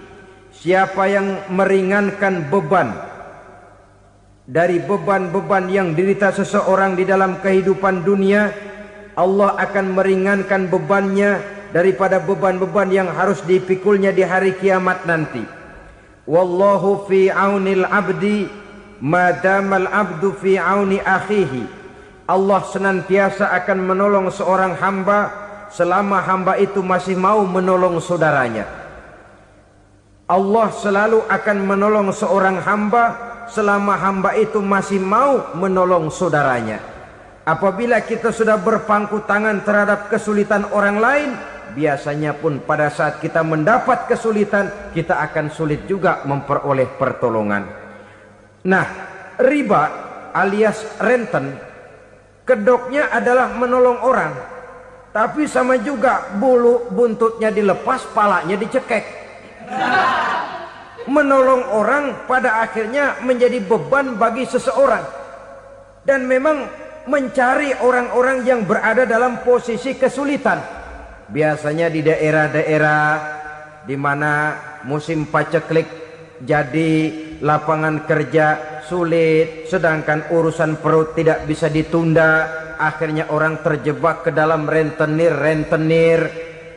Siapa yang meringankan beban dari beban-beban yang dirita seseorang di dalam kehidupan dunia, Allah akan meringankan bebannya daripada beban-beban yang harus dipikulnya di hari kiamat nanti. Wallahu fi aunil abdi madamal abdu fi auni akhihi. Allah senantiasa akan menolong seorang hamba selama hamba itu masih mau menolong saudaranya. Allah selalu akan menolong seorang hamba selama hamba itu masih mau menolong saudaranya. Apabila kita sudah berpangku tangan terhadap kesulitan orang lain, biasanya pun pada saat kita mendapat kesulitan, kita akan sulit juga memperoleh pertolongan. Nah, riba alias renten, kedoknya adalah menolong orang, tapi sama juga bulu buntutnya dilepas, palanya dicekek. Menolong orang pada akhirnya menjadi beban bagi seseorang, dan memang mencari orang-orang yang berada dalam posisi kesulitan. Biasanya di daerah-daerah di mana musim paceklik, jadi lapangan kerja sulit, sedangkan urusan perut tidak bisa ditunda. Akhirnya orang terjebak ke dalam rentenir,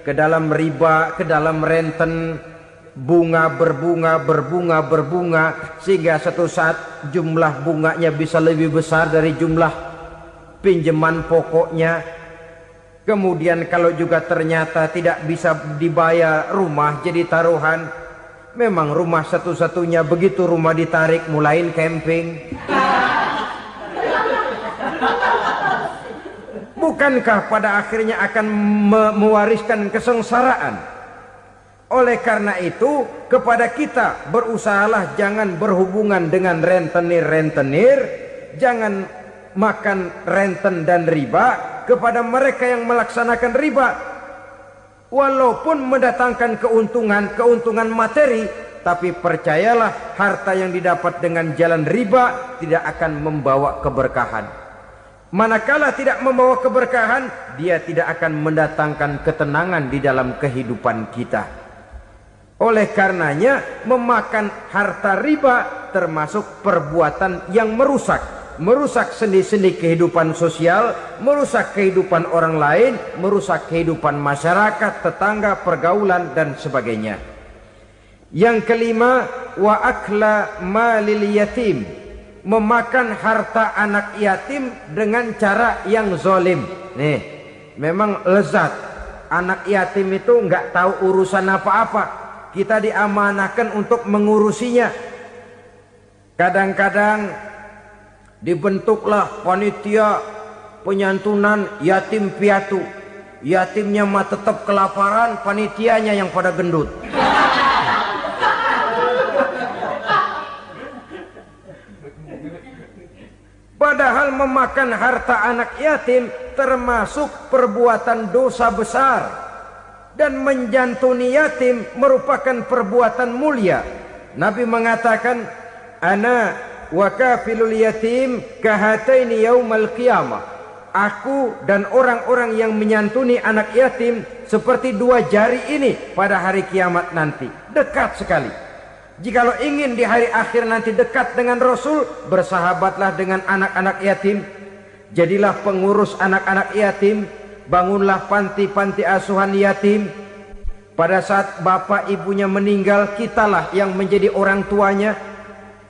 ke dalam riba, ke dalam renten. Bunga berbunga, sehingga satu saat jumlah bunganya bisa lebih besar dari jumlah pinjaman pokoknya. Kemudian kalau juga ternyata tidak bisa dibayar, rumah jadi taruhan. Memang rumah satu-satunya, begitu rumah ditarik mulain camping. Bukankah pada akhirnya akan mewariskan kesengsaraan? Oleh karena itu, kepada kita berusahalah jangan berhubungan dengan rentenir, jangan makan renten dan riba kepada mereka yang melaksanakan riba. Walaupun mendatangkan keuntungan materi, tapi percayalah harta yang didapat dengan jalan riba tidak akan membawa keberkahan. Manakala tidak membawa keberkahan, dia tidak akan mendatangkan ketenangan di dalam kehidupan kita. Oleh karenanya, memakan harta riba termasuk perbuatan yang merusak sendi-sendi kehidupan sosial, merusak kehidupan orang lain, merusak kehidupan masyarakat, tetangga, pergaulan dan sebagainya. Yang kelima, wa akla malil yatim, memakan harta anak yatim dengan cara yang zalim. Nih, memang lezat. Anak yatim itu nggak tahu urusan apa-apa. Kita diamanahkan untuk mengurusinya. Kadang-kadang dibentuklah panitia penyantunan yatim piatu. Yatimnya mah tetap kelaparan, panitianya yang pada gendut. Padahal memakan harta anak yatim termasuk perbuatan dosa besar. Dan menjantuni yatim merupakan perbuatan mulia. Nabi mengatakan, ana wa kafilul yatim kahataini yaumal qiyamah. Aku dan orang-orang yang menyantuni anak yatim seperti dua jari ini pada hari kiamat nanti. Dekat sekali. Jikalau ingin di hari akhir nanti dekat dengan Rasul, bersahabatlah dengan anak-anak yatim. Jadilah pengurus anak-anak yatim. Bangunlah panti-panti asuhan yatim. Pada saat bapak ibunya meninggal, kitalah yang menjadi orang tuanya.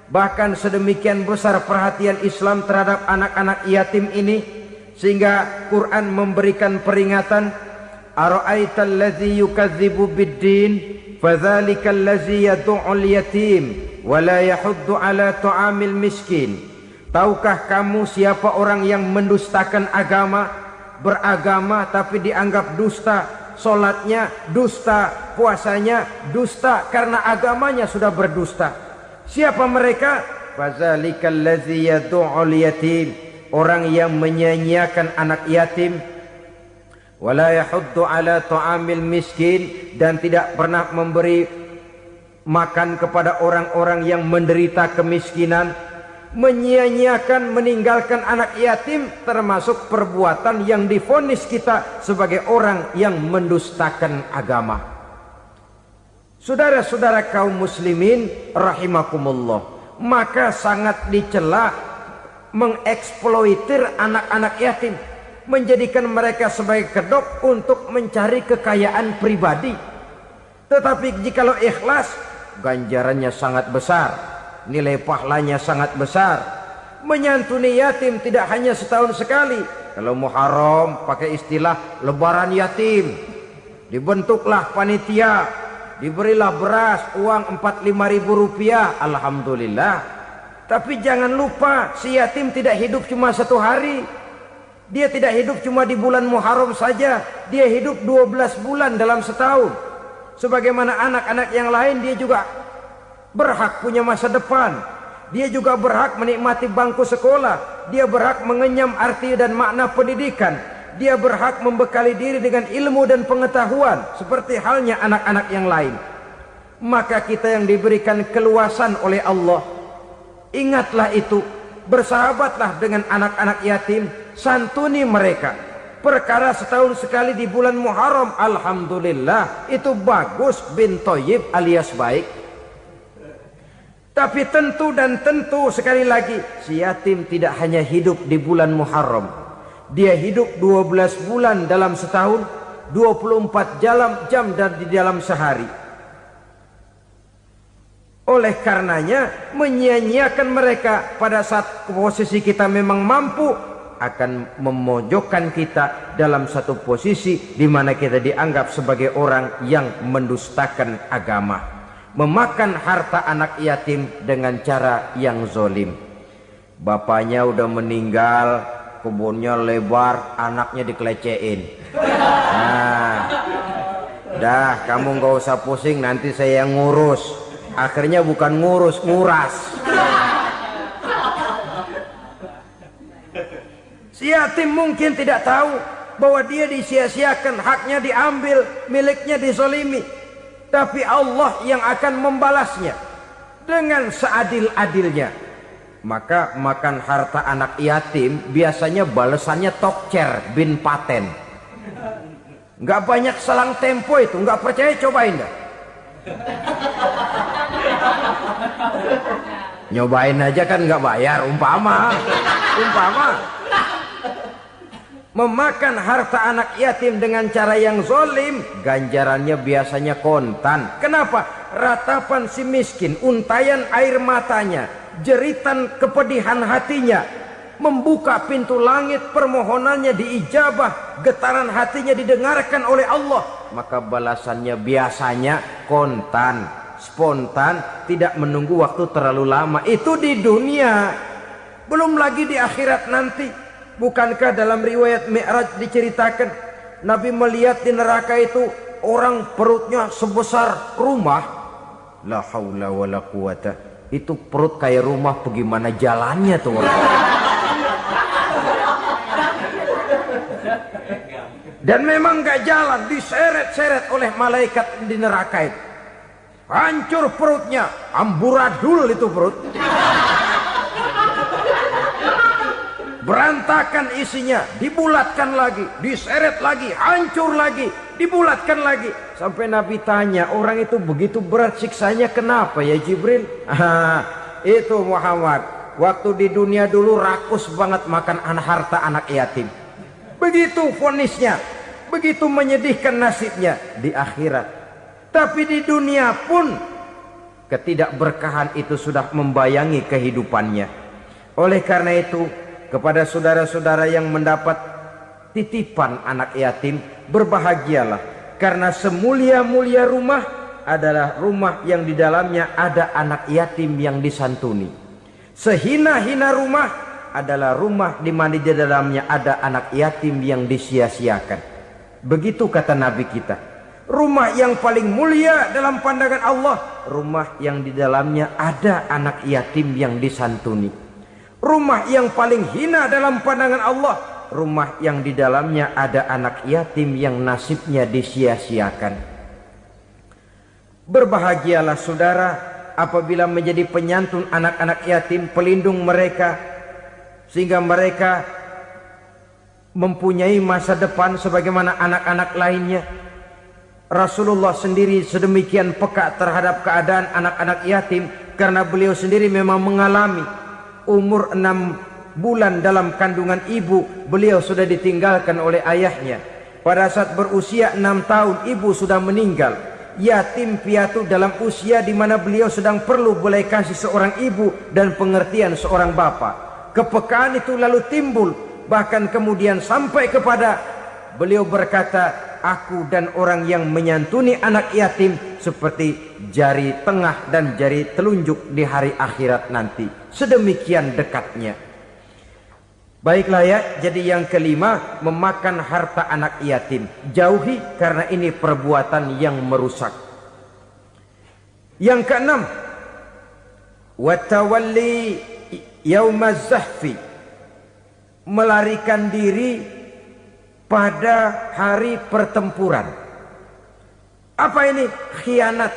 Bahkan sedemikian besar perhatian Islam terhadap anak-anak yatim ini, sehingga Quran memberikan peringatan, ara'aital ladzi yukadzibu biddin fadzalikal ladzi yad'ul yatim wa la yahuddu ala ta'amil miskin. Tahukah kamu siapa orang yang mendustakan agama? Beragama tapi dianggap dusta, solatnya dusta, puasanya dusta, karena agamanya sudah berdusta. Siapa mereka? Fazalikal ladzi yad'ul yatim, orang yang menyanyiakan anak yatim. wala yahuddu ala ta'amil miskin, dan tidak pernah memberi makan kepada orang-orang yang menderita kemiskinan. Menyia-nyiakan, meninggalkan anak yatim termasuk perbuatan yang divonis kita sebagai orang yang mendustakan agama. Saudara-saudara kaum muslimin rahimakumullah, maka sangat dicela mengeksploitir anak-anak yatim, menjadikan mereka sebagai kedok untuk mencari kekayaan pribadi. Tetapi jikalau ikhlas, ganjarannya sangat besar, nilai pahalanya sangat besar. Menyantuni yatim tidak hanya setahun sekali. Kalau Muharram pakai istilah lebaran yatim, dibentuklah panitia, diberilah beras, uang 45.000 rupiah, alhamdulillah. Tapi jangan lupa, si yatim tidak hidup cuma satu hari. Dia tidak hidup cuma di bulan Muharram saja, dia hidup 12 bulan dalam setahun. Sebagaimana anak-anak yang lain, dia juga berhak punya masa depan. Dia juga berhak menikmati bangku sekolah. Dia berhak mengenyam arti dan makna pendidikan. Dia berhak membekali diri dengan ilmu dan pengetahuan seperti halnya anak-anak yang lain. Maka kita yang diberikan keluasan oleh Allah, ingatlah itu, bersahabatlah dengan anak-anak yatim, santuni mereka. Perkara setahun sekali di bulan Muharram, alhamdulillah, itu bagus, bin Thayyib alias baik. Tapi tentu dan tentu sekali lagi, si yatim tidak hanya hidup di bulan Muharram. Dia hidup 12 bulan dalam setahun, 24 jam dan di dalam sehari. Oleh karenanya, menyia-nyiakan mereka pada saat posisi kita memang mampu akan memojokkan kita dalam satu posisi di mana kita dianggap sebagai orang yang mendustakan agama, memakan harta anak yatim dengan cara yang zolim. Bapaknya udah meninggal, kebunnya lebar, anaknya dikelecehin. Nah, dah kamu gak usah pusing, nanti saya yang ngurus. Akhirnya bukan ngurus, nguras. Si yatim mungkin tidak tahu bahwa dia disia-siakan, haknya diambil, miliknya dizalimi. Tapi Allah yang akan membalasnya dengan seadil-adilnya. Maka makan harta anak yatim biasanya balasannya tokcer bin paten. Nggak banyak selang tempo itu, nggak percaya cobain dah. Nyobain aja kan nggak bayar, umpama. Memakan harta anak yatim dengan cara yang zolim, ganjarannya biasanya kontan. Kenapa? Ratapan si miskin, untayan air matanya, jeritan kepedihan hatinya, membuka pintu langit, permohonannya diijabah, getaran hatinya didengarkan oleh Allah. Maka balasannya biasanya kontan, spontan, tidak menunggu waktu terlalu lama. Itu di dunia, belum lagi di akhirat nanti. Bukankah dalam riwayat Mi'raj diceritakan Nabi melihat di neraka itu orang perutnya sebesar rumah. La haula wala quwata. Itu perut kayak rumah, bagaimana jalannya tuh orang? Dan memang gak jalan, diseret-seret oleh malaikat di neraka itu. Hancur perutnya, amburadul itu perut. Berantakan isinya, dibulatkan lagi, diseret lagi, hancur lagi, dibulatkan lagi. Sampai Nabi tanya, orang itu begitu berat siksanya kenapa ya Jibril? Itu Muhammad, waktu di dunia dulu rakus banget makan harta anak yatim. Begitu vonisnya, begitu menyedihkan nasibnya di akhirat. Tapi di dunia pun ketidakberkahan itu sudah membayangi kehidupannya. Oleh karena itu, kepada saudara-saudara yang mendapat titipan anak yatim, berbahagialah, karena semulia-mulia rumah adalah rumah yang di dalamnya ada anak yatim yang disantuni. Sehina-hina rumah adalah rumah di mana di dalamnya ada anak yatim yang disia-siakan. Begitu kata Nabi kita. Rumah yang paling mulia dalam pandangan Allah, rumah yang di dalamnya ada anak yatim yang disantuni. Rumah yang paling hina dalam pandangan Allah, rumah yang di dalamnya ada anak yatim yang nasibnya disia-siakan. Berbahagialah saudara apabila menjadi penyantun anak-anak yatim, pelindung mereka, sehingga mereka mempunyai masa depan sebagaimana anak-anak lainnya. Rasulullah sendiri sedemikian peka terhadap keadaan anak-anak yatim karena beliau sendiri memang mengalami umur 6 bulan dalam kandungan ibu, beliau sudah ditinggalkan oleh ayahnya. Pada saat berusia 6 tahun ibu sudah meninggal. Yatim piatu dalam usia di mana beliau sedang perlu belas kasih seorang ibu dan pengertian seorang bapa. Kepekaan itu lalu timbul, bahkan kemudian sampai kepada beliau berkata, aku dan orang yang menyantuni anak yatim seperti jari tengah dan jari telunjuk di hari akhirat nanti. Sedemikian dekatnya. Baiklah ya, jadi yang kelima, memakan harta anak yatim. Jauhi karena ini perbuatan yang merusak. Yang keenam, watawalli yaumaz zahfi, melarikan diri pada hari pertempuran. Apa ini? Khianat.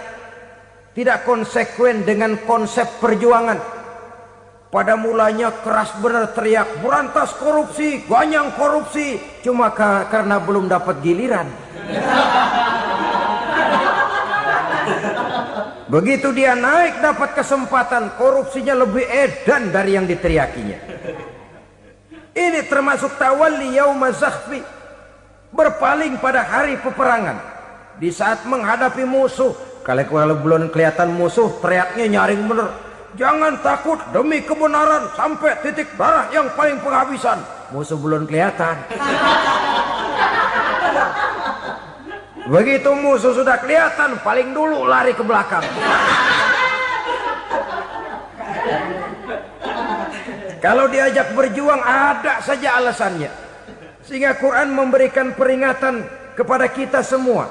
Tidak konsekuen dengan konsep perjuangan. Pada mulanya keras benar teriak, berantas korupsi, ganyang korupsi. Cuma karena belum dapat giliran. Begitu dia naik dapat kesempatan, korupsinya lebih edan dari yang diteriakinya. Ini termasuk tawalli yaumaz zahfi, berpaling pada hari peperangan. Di saat menghadapi musuh, kalau belum kelihatan musuh, teriaknya nyaring bener. Jangan takut demi kebenaran sampai titik darah yang paling penghabisan. Musuh belum kelihatan. Begitu musuh sudah kelihatan, paling dulu lari ke belakang. Kalau diajak berjuang ada saja alasannya. Sehingga Quran memberikan peringatan kepada kita semua.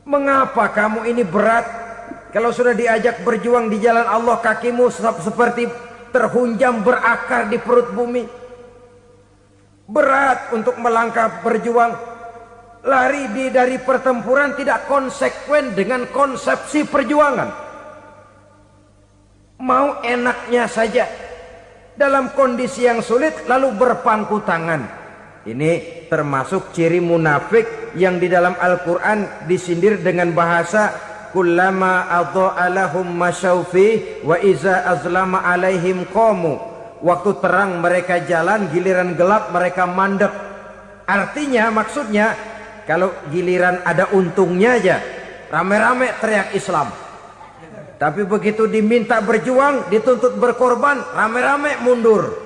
Mengapa kamu ini berat? Kalau sudah diajak berjuang di jalan Allah, kakimu seperti terhunjam berakar di perut bumi. Berat untuk melangkah berjuang. Lari dari pertempuran tidak konsekuen dengan konsepsi perjuangan. Mau enaknya saja. Dalam kondisi yang sulit lalu berpangku tangan. Ini termasuk ciri munafik yang di dalam Al-Quran disindir dengan bahasa kullama adha'a lahum masyaufi wa iza azlama alaihim qamu. Waktu terang mereka jalan, giliran gelap mereka mandek. Artinya, maksudnya kalau giliran ada untungnya aja rame-rame teriak Islam. Tapi begitu diminta berjuang, dituntut berkorban, rame-rame mundur.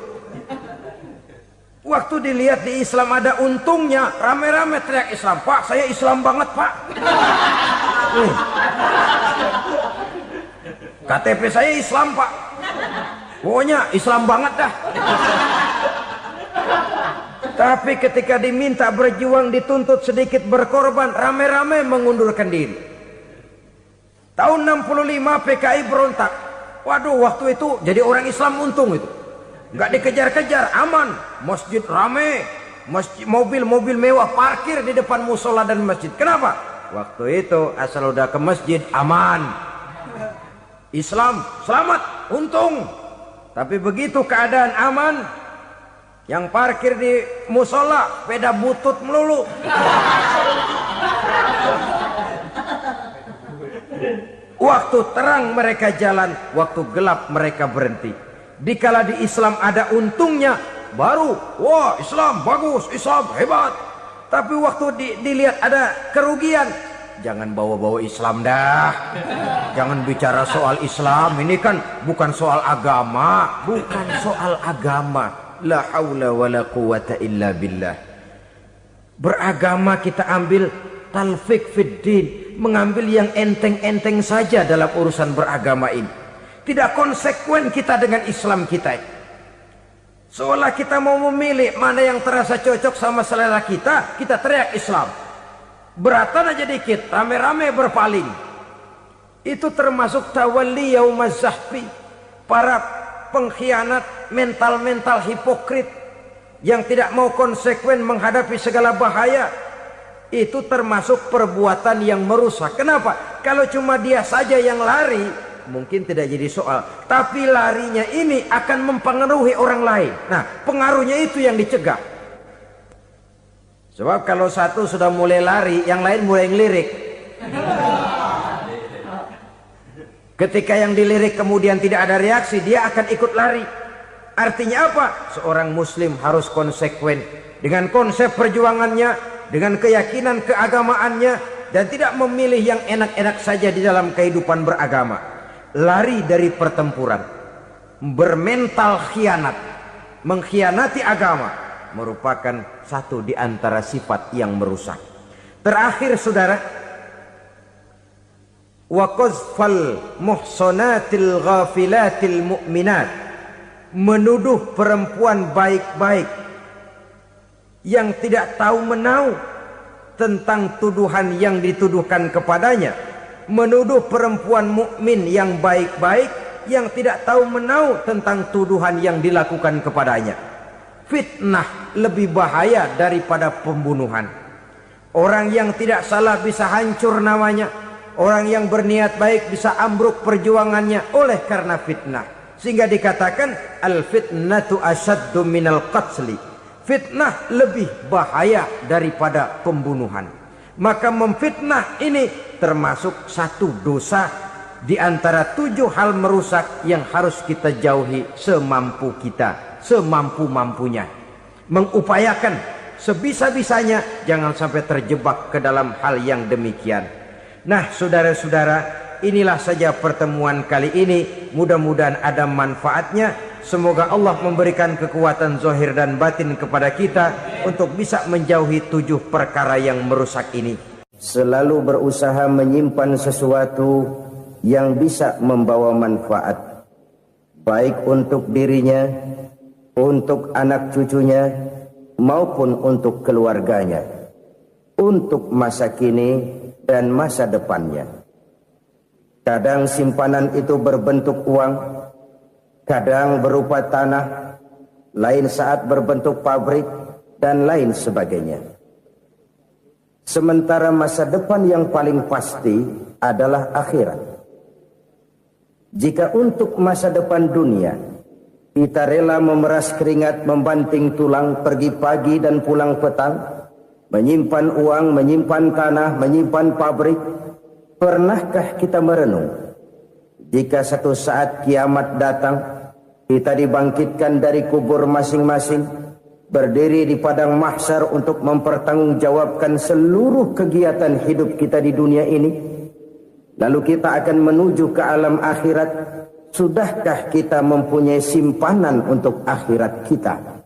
Waktu dilihat di Islam ada untungnya, rame-rame teriak Islam. Pak, saya Islam banget, Pak. KTP saya Islam, Pak. Pokoknya Islam banget dah. Tapi ketika diminta berjuang, dituntut sedikit berkorban, rame-rame mengundurkan diri. Tahun 65 PKI berontak. Waduh, waktu itu jadi orang Islam untung itu. Nggak dikejar-kejar, aman. Masjid rame, mobil-mobil mewah parkir di depan musola dan masjid. Kenapa? Waktu itu asal udah ke masjid aman. Islam selamat, untung. Tapi begitu keadaan aman, yang parkir di musola sepeda butut melulu. Waktu terang mereka jalan, waktu gelap mereka berhenti. Dikala di Islam ada untungnya, baru wah Islam bagus, Islam hebat. Tapi waktu dilihat ada kerugian, jangan bawa-bawa Islam dah. Jangan bicara soal Islam, ini kan bukan soal agama. Bukan soal agama. La haula wa la quwata illa billah. Beragama kita ambil talfik fid din, mengambil yang enteng-enteng saja dalam urusan beragama ini. Tidak konsekuen kita dengan Islam kita. Seolah kita mau memilih mana yang terasa cocok sama selera kita, kita teriak Islam. Beratan aja dikit, rame-rame berpaling. Itu termasuk tawalli yaumaz zahfi. Para pengkhianat, mental-mental hipokrit. yang tidak mau konsekuen menghadapi segala bahaya, itu termasuk perbuatan yang merusak. Kenapa? Kalau cuma dia saja yang lari, mungkin tidak jadi soal. Tapi larinya ini akan mempengaruhi orang lain. Nah, pengaruhnya itu yang dicegah. Sebab kalau satu sudah mulai lari, yang lain mulai ngelirik. Ketika yang dilirik kemudian tidak ada reaksi, dia akan ikut lari. Artinya apa? Seorang muslim harus konsekuen dengan konsep perjuangannya, dengan keyakinan keagamaannya, dan tidak memilih yang enak-enak saja di dalam kehidupan beragama. Lari dari pertempuran, bermental khianat, mengkhianati agama, merupakan satu di antara sifat yang merusak. Terakhir saudara, wa qazfal muhsanatil ghafilatil mu'minat, menuduh perempuan baik-baik yang tidak tahu menahu tentang tuduhan yang dituduhkan kepadanya, menuduh perempuan mukmin yang baik-baik yang tidak tahu menahu tentang tuduhan yang dilakukan kepadanya. Fitnah lebih bahaya daripada pembunuhan. Orang yang tidak salah bisa hancur namanya, orang yang berniat baik bisa ambruk perjuangannya oleh karena fitnah. Sehingga dikatakan al-fitnatu asyaddu minal qatli. Fitnah lebih bahaya daripada pembunuhan. Maka memfitnah ini termasuk satu dosa di antara 7 hal merusak yang harus kita jauhi semampu kita, semampu-mampunya. Mengupayakan sebisa-bisanya jangan sampai terjebak ke dalam hal yang demikian. Nah, saudara-saudara, inilah saja pertemuan kali ini. Mudah-mudahan ada manfaatnya. Semoga Allah memberikan kekuatan zahir dan batin kepada kita untuk bisa menjauhi 7 perkara yang merusak ini. Selalu berusaha menyimpan sesuatu yang bisa membawa manfaat, baik untuk dirinya, untuk anak cucunya, maupun untuk keluarganya, untuk masa kini dan masa depannya. Kadang simpanan itu berbentuk uang, kadang berupa tanah, lain saat berbentuk pabrik, dan lain sebagainya. Sementara masa depan yang paling pasti adalah akhirat. Jika untuk masa depan dunia kita rela memeras keringat, membanting tulang, pergi pagi dan pulang petang, menyimpan uang, menyimpan tanah, menyimpan pabrik, pernahkah kita merenung jika satu saat kiamat datang, kita dibangkitkan dari kubur masing-masing, berdiri di padang mahsyar untuk mempertanggungjawabkan seluruh kegiatan hidup kita di dunia ini, lalu kita akan menuju ke alam akhirat. Sudahkah kita mempunyai simpanan untuk akhirat kita?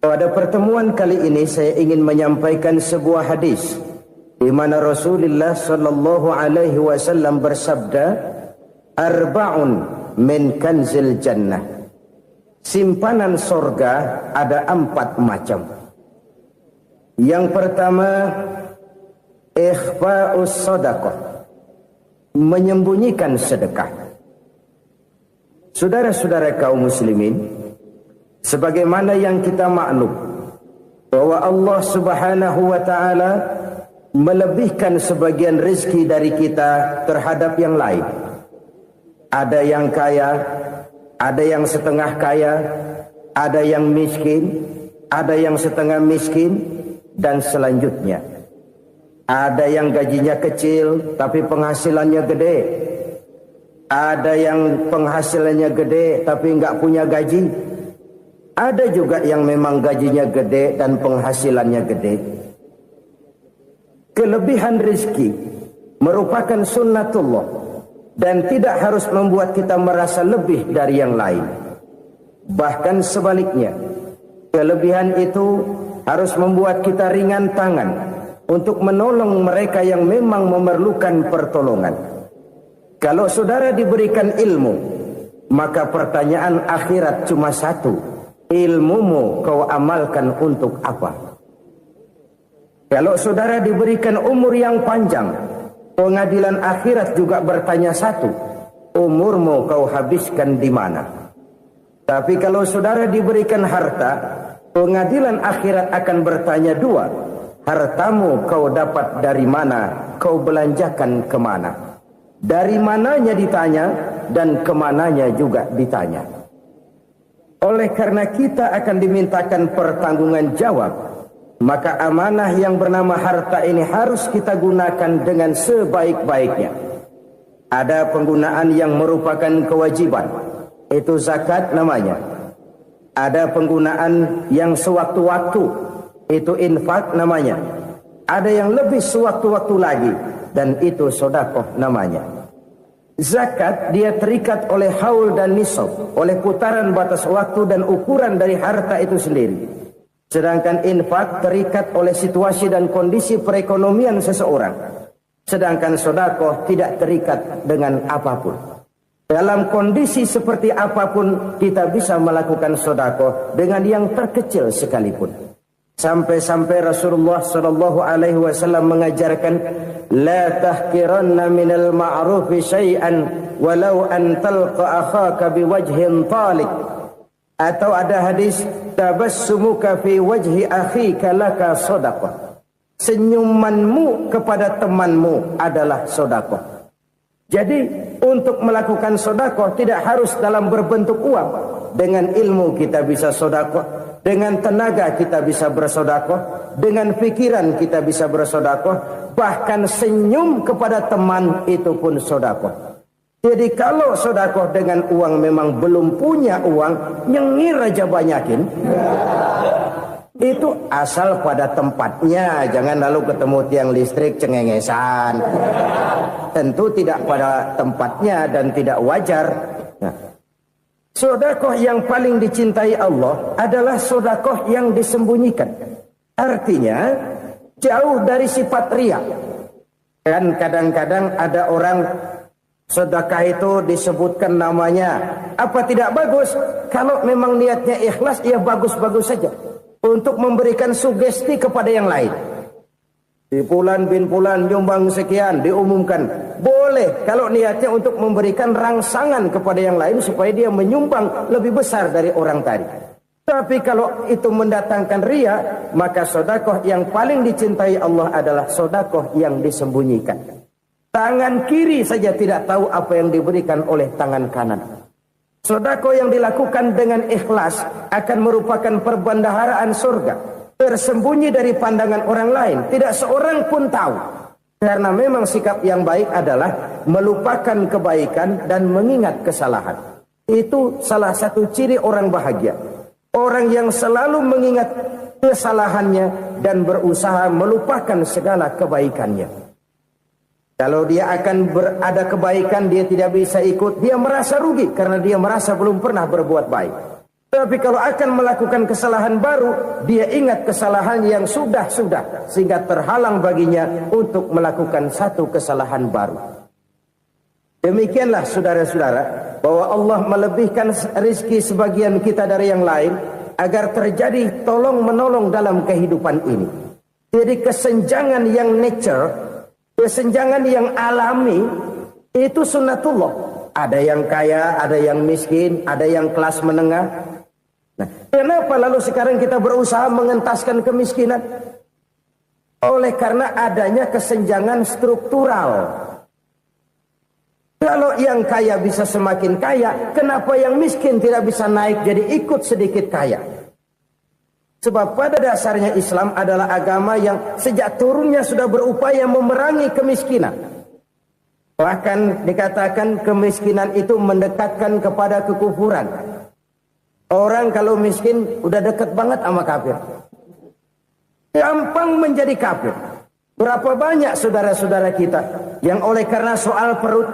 Pada pertemuan kali ini saya ingin menyampaikan sebuah hadis di mana Rasulullah sallallahu alaihi wasallam bersabda, arba'un min kanzil jannah. Simpanan sorga ada 4 macam. Yang pertama, ikhfa'us sadaqah, menyembunyikan sedekah. Saudara-saudara kaum muslimin, sebagaimana yang kita maklum bahwa Allah Subhanahu wa taala melebihkan sebagian rezeki dari kita terhadap yang lain. Ada yang kaya, ada yang setengah kaya, ada yang miskin, ada yang setengah miskin, dan selanjutnya. Ada yang gajinya kecil tapi penghasilannya gede. Ada yang penghasilannya gede tapi nggak punya gaji. Ada juga yang memang gajinya gede dan penghasilannya gede. Kelebihan rezeki merupakan sunnatullah dan tidak harus membuat kita merasa lebih dari yang lain. Bahkan sebaliknya, kelebihan itu harus membuat kita ringan tangan untuk menolong mereka yang memang memerlukan pertolongan. Kalau saudara diberikan ilmu, maka pertanyaan akhirat cuma satu, ilmumu kau amalkan untuk apa? Kalau saudara diberikan umur yang panjang, pengadilan akhirat juga bertanya satu, umurmu kau habiskan di mana? Tapi kalau saudara diberikan harta, pengadilan akhirat akan bertanya dua. Hartamu kau dapat dari mana? Kau belanjakan kemana? Dari mananya ditanya, dan kemananya juga ditanya. Oleh karena kita akan dimintakan pertanggungan jawab, maka amanah yang bernama harta ini harus kita gunakan dengan sebaik-baiknya. Ada penggunaan yang merupakan kewajiban, itu zakat namanya. Ada penggunaan yang sewaktu-waktu, itu infak namanya. Ada yang lebih sewaktu-waktu lagi, dan itu sedekah namanya. Zakat dia terikat oleh haul dan nisab, oleh putaran batas waktu dan ukuran dari harta itu sendiri. Sedangkan infak terikat oleh situasi dan kondisi perekonomian seseorang. Sedangkan sedekah tidak terikat dengan apapun. Dalam kondisi seperti apapun kita bisa melakukan sedekah dengan yang terkecil sekalipun. Sampai-sampai Rasulullah sallallahu alaihi wasallam mengajarkan, la tahqiranna minal ma'rufi syai'an walau an talqa akhaka biwajhin talik. Atau ada hadis, tabassumuka fi wajhi akhika laka sedekah. Senyumanmu kepada temanmu adalah sedekah. Jadi untuk melakukan sedekah tidak harus dalam berbentuk uang. Dengan ilmu kita bisa sedekah, dengan tenaga kita bisa bersedekah, dengan pikiran kita bisa bersedekah, bahkan senyum kepada teman itu pun sedekah. Jadi kalau sedekah dengan uang memang belum punya uang, nyengir aja banyakin. Itu asal pada tempatnya, jangan lalu ketemu tiang listrik cengengesan. Tentu tidak pada tempatnya dan tidak wajar. Nah, sedekah yang paling dicintai Allah adalah sedekah yang disembunyikan. Artinya jauh dari sifat riya. Kan kadang-kadang ada orang sedekah itu disebutkan namanya. Apa tidak bagus? Kalau memang niatnya ikhlas, ya bagus-bagus saja. Untuk memberikan sugesti kepada yang lain. Di Fulan bin Fulan nyumbang sekian, diumumkan. Boleh kalau niatnya untuk memberikan rangsangan kepada yang lain supaya dia menyumbang lebih besar dari orang tadi. Tapi kalau itu mendatangkan riya, maka sedekah yang paling dicintai Allah adalah sedekah yang disembunyikan. Tangan kiri saja tidak tahu apa yang diberikan oleh tangan kanan. Sedekah yang dilakukan dengan ikhlas akan merupakan perbendaharaan surga, tersembunyi dari pandangan orang lain, tidak seorang pun tahu. Karena memang sikap yang baik adalah melupakan kebaikan dan mengingat kesalahan. Itu salah satu ciri orang bahagia. Orang yang selalu mengingat kesalahannya dan berusaha melupakan segala kebaikannya. Kalau dia akan berada kebaikan, dia tidak bisa ikut, dia merasa rugi karena dia merasa belum pernah berbuat baik. Tapi kalau akan melakukan kesalahan baru, dia ingat kesalahan yang sudah-sudah, sehingga terhalang baginya untuk melakukan satu kesalahan baru. Demikianlah saudara-saudara, bahwa Allah melebihkan rizki sebagian kita dari yang lain, agar terjadi tolong-menolong dalam kehidupan ini. Jadi kesenjangan yang nature, kesenjangan yang alami, itu sunnatullah. Ada yang kaya, ada yang miskin, ada yang kelas menengah. Nah, kenapa lalu sekarang kita berusaha mengentaskan kemiskinan? Oleh karena adanya kesenjangan struktural. Kalau yang kaya bisa semakin kaya, kenapa yang miskin tidak bisa naik jadi ikut sedikit kaya? Sebab pada dasarnya Islam adalah agama yang sejak turunnya sudah berupaya memerangi kemiskinan. Bahkan dikatakan kemiskinan itu mendekatkan kepada kekufuran. Orang kalau miskin udah dekat banget sama kafir. Gampang menjadi kafir. Berapa banyak saudara-saudara kita yang oleh karena soal perut,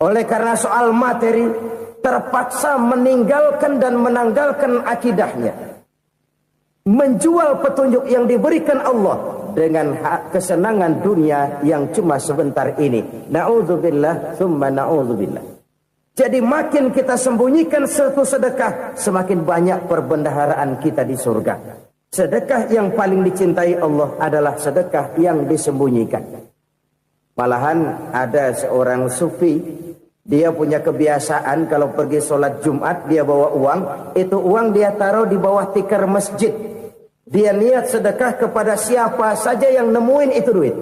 oleh karena soal materi, terpaksa meninggalkan dan menanggalkan akidahnya. Menjual petunjuk yang diberikan Allah dengan kesenangan dunia yang cuma sebentar ini. Na'udzubillah, thumma na'udzubillah. Jadi makin kita sembunyikan satu sedekah, semakin banyak perbendaharaan kita di surga. Sedekah yang paling dicintai Allah adalah sedekah yang disembunyikan. Malahan ada seorang sufi Dia punya kebiasaan kalau pergi sholat Jumat dia bawa uang. Itu uang dia taruh di bawah tikar masjid. Dia niat sedekah kepada siapa saja yang nemuin itu duit.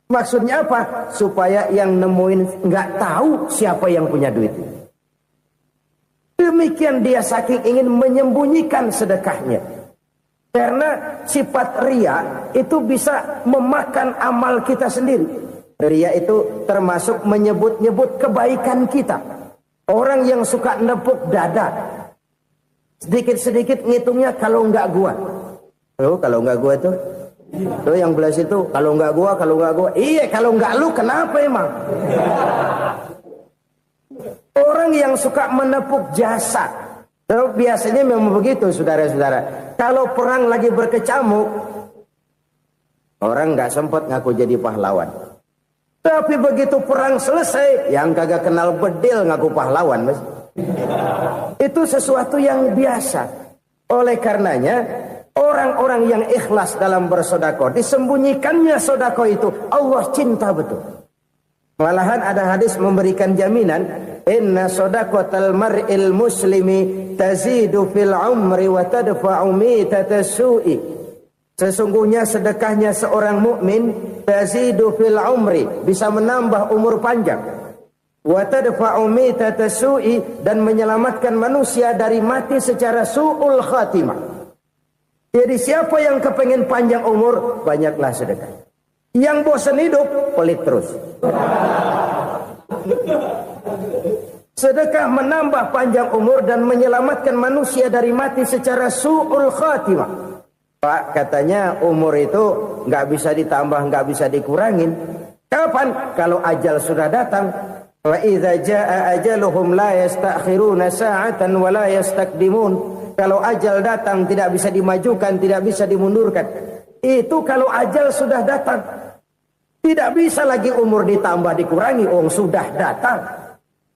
Maksudnya apa? Supaya yang nemuin nggak tahu siapa yang punya duit. Demikian dia saking ingin menyembunyikan sedekahnya. Karena sifat riya itu bisa memakan amal kita sendiri. Riya itu termasuk menyebut-nyebut kebaikan kita. Orang yang suka nepuk dada, sedikit-sedikit ngitungnya kalau enggak gua. Oh, kalau enggak gua tuh yang belas itu kalau enggak gua. Iya, kalau enggak lu kenapa emang? Orang yang suka menepuk jasa. Biasanya memang begitu, saudara-saudara. Kalau perang lagi berkecamuk, orang enggak sempat ngaku jadi pahlawan. Tapi begitu perang selesai, yang kagak kenal bedil ngaku pahlawan, Mas. Itu sesuatu yang biasa. Oleh karenanya, orang-orang yang ikhlas dalam bersedekah, disembunyikannya sedekah itu, Allah cinta betul. Malahan ada hadis memberikan jaminan, inna sedaqatal mar'il muslimi tazidu fil umri wa tadfa'u mitatas su'i. Sesungguhnya sedekahnya seorang mukmin tazidu fil umri, bisa menambah umur panjang, wa tadfa'u mitatas su'i, dan menyelamatkan manusia dari mati secara su'ul khatimah. Jadi siapa yang kepengen panjang umur, banyaklah sedekah. Yang bosan hidup, pelit terus. Sedekah menambah panjang umur dan menyelamatkan manusia dari mati secara su'ul khatimah. Pak, katanya umur itu nggak bisa ditambah, nggak bisa dikurangin. Kapan? Kalau ajal sudah datang. Wa idza jaa ajaluhum la yastakhiruna sa'atan wa la yastaqdimun. Kalau ajal datang tidak bisa dimajukan, tidak bisa dimundurkan. Itu kalau ajal sudah datang. Tidak bisa lagi umur ditambah dikurangi, sudah datang.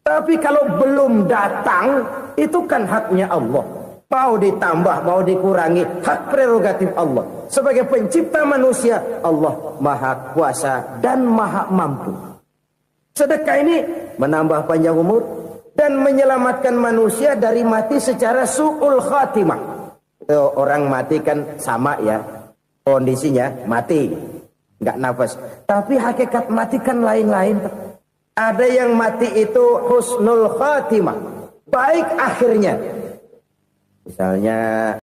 Tapi kalau belum datang, itu kan haknya Allah. Mau ditambah, mau dikurangi, hak prerogatif Allah. Sebagai pencipta manusia, Allah maha kuasa dan maha mampu. Sedekah ini menambah panjang umur dan menyelamatkan manusia dari mati secara su'ul khatimah. Orang mati kan sama ya, kondisinya mati, nggak nafas. Tapi hakikat mati kan lain-lain. Ada yang mati itu husnul khatimah, baik akhirnya. Misalnya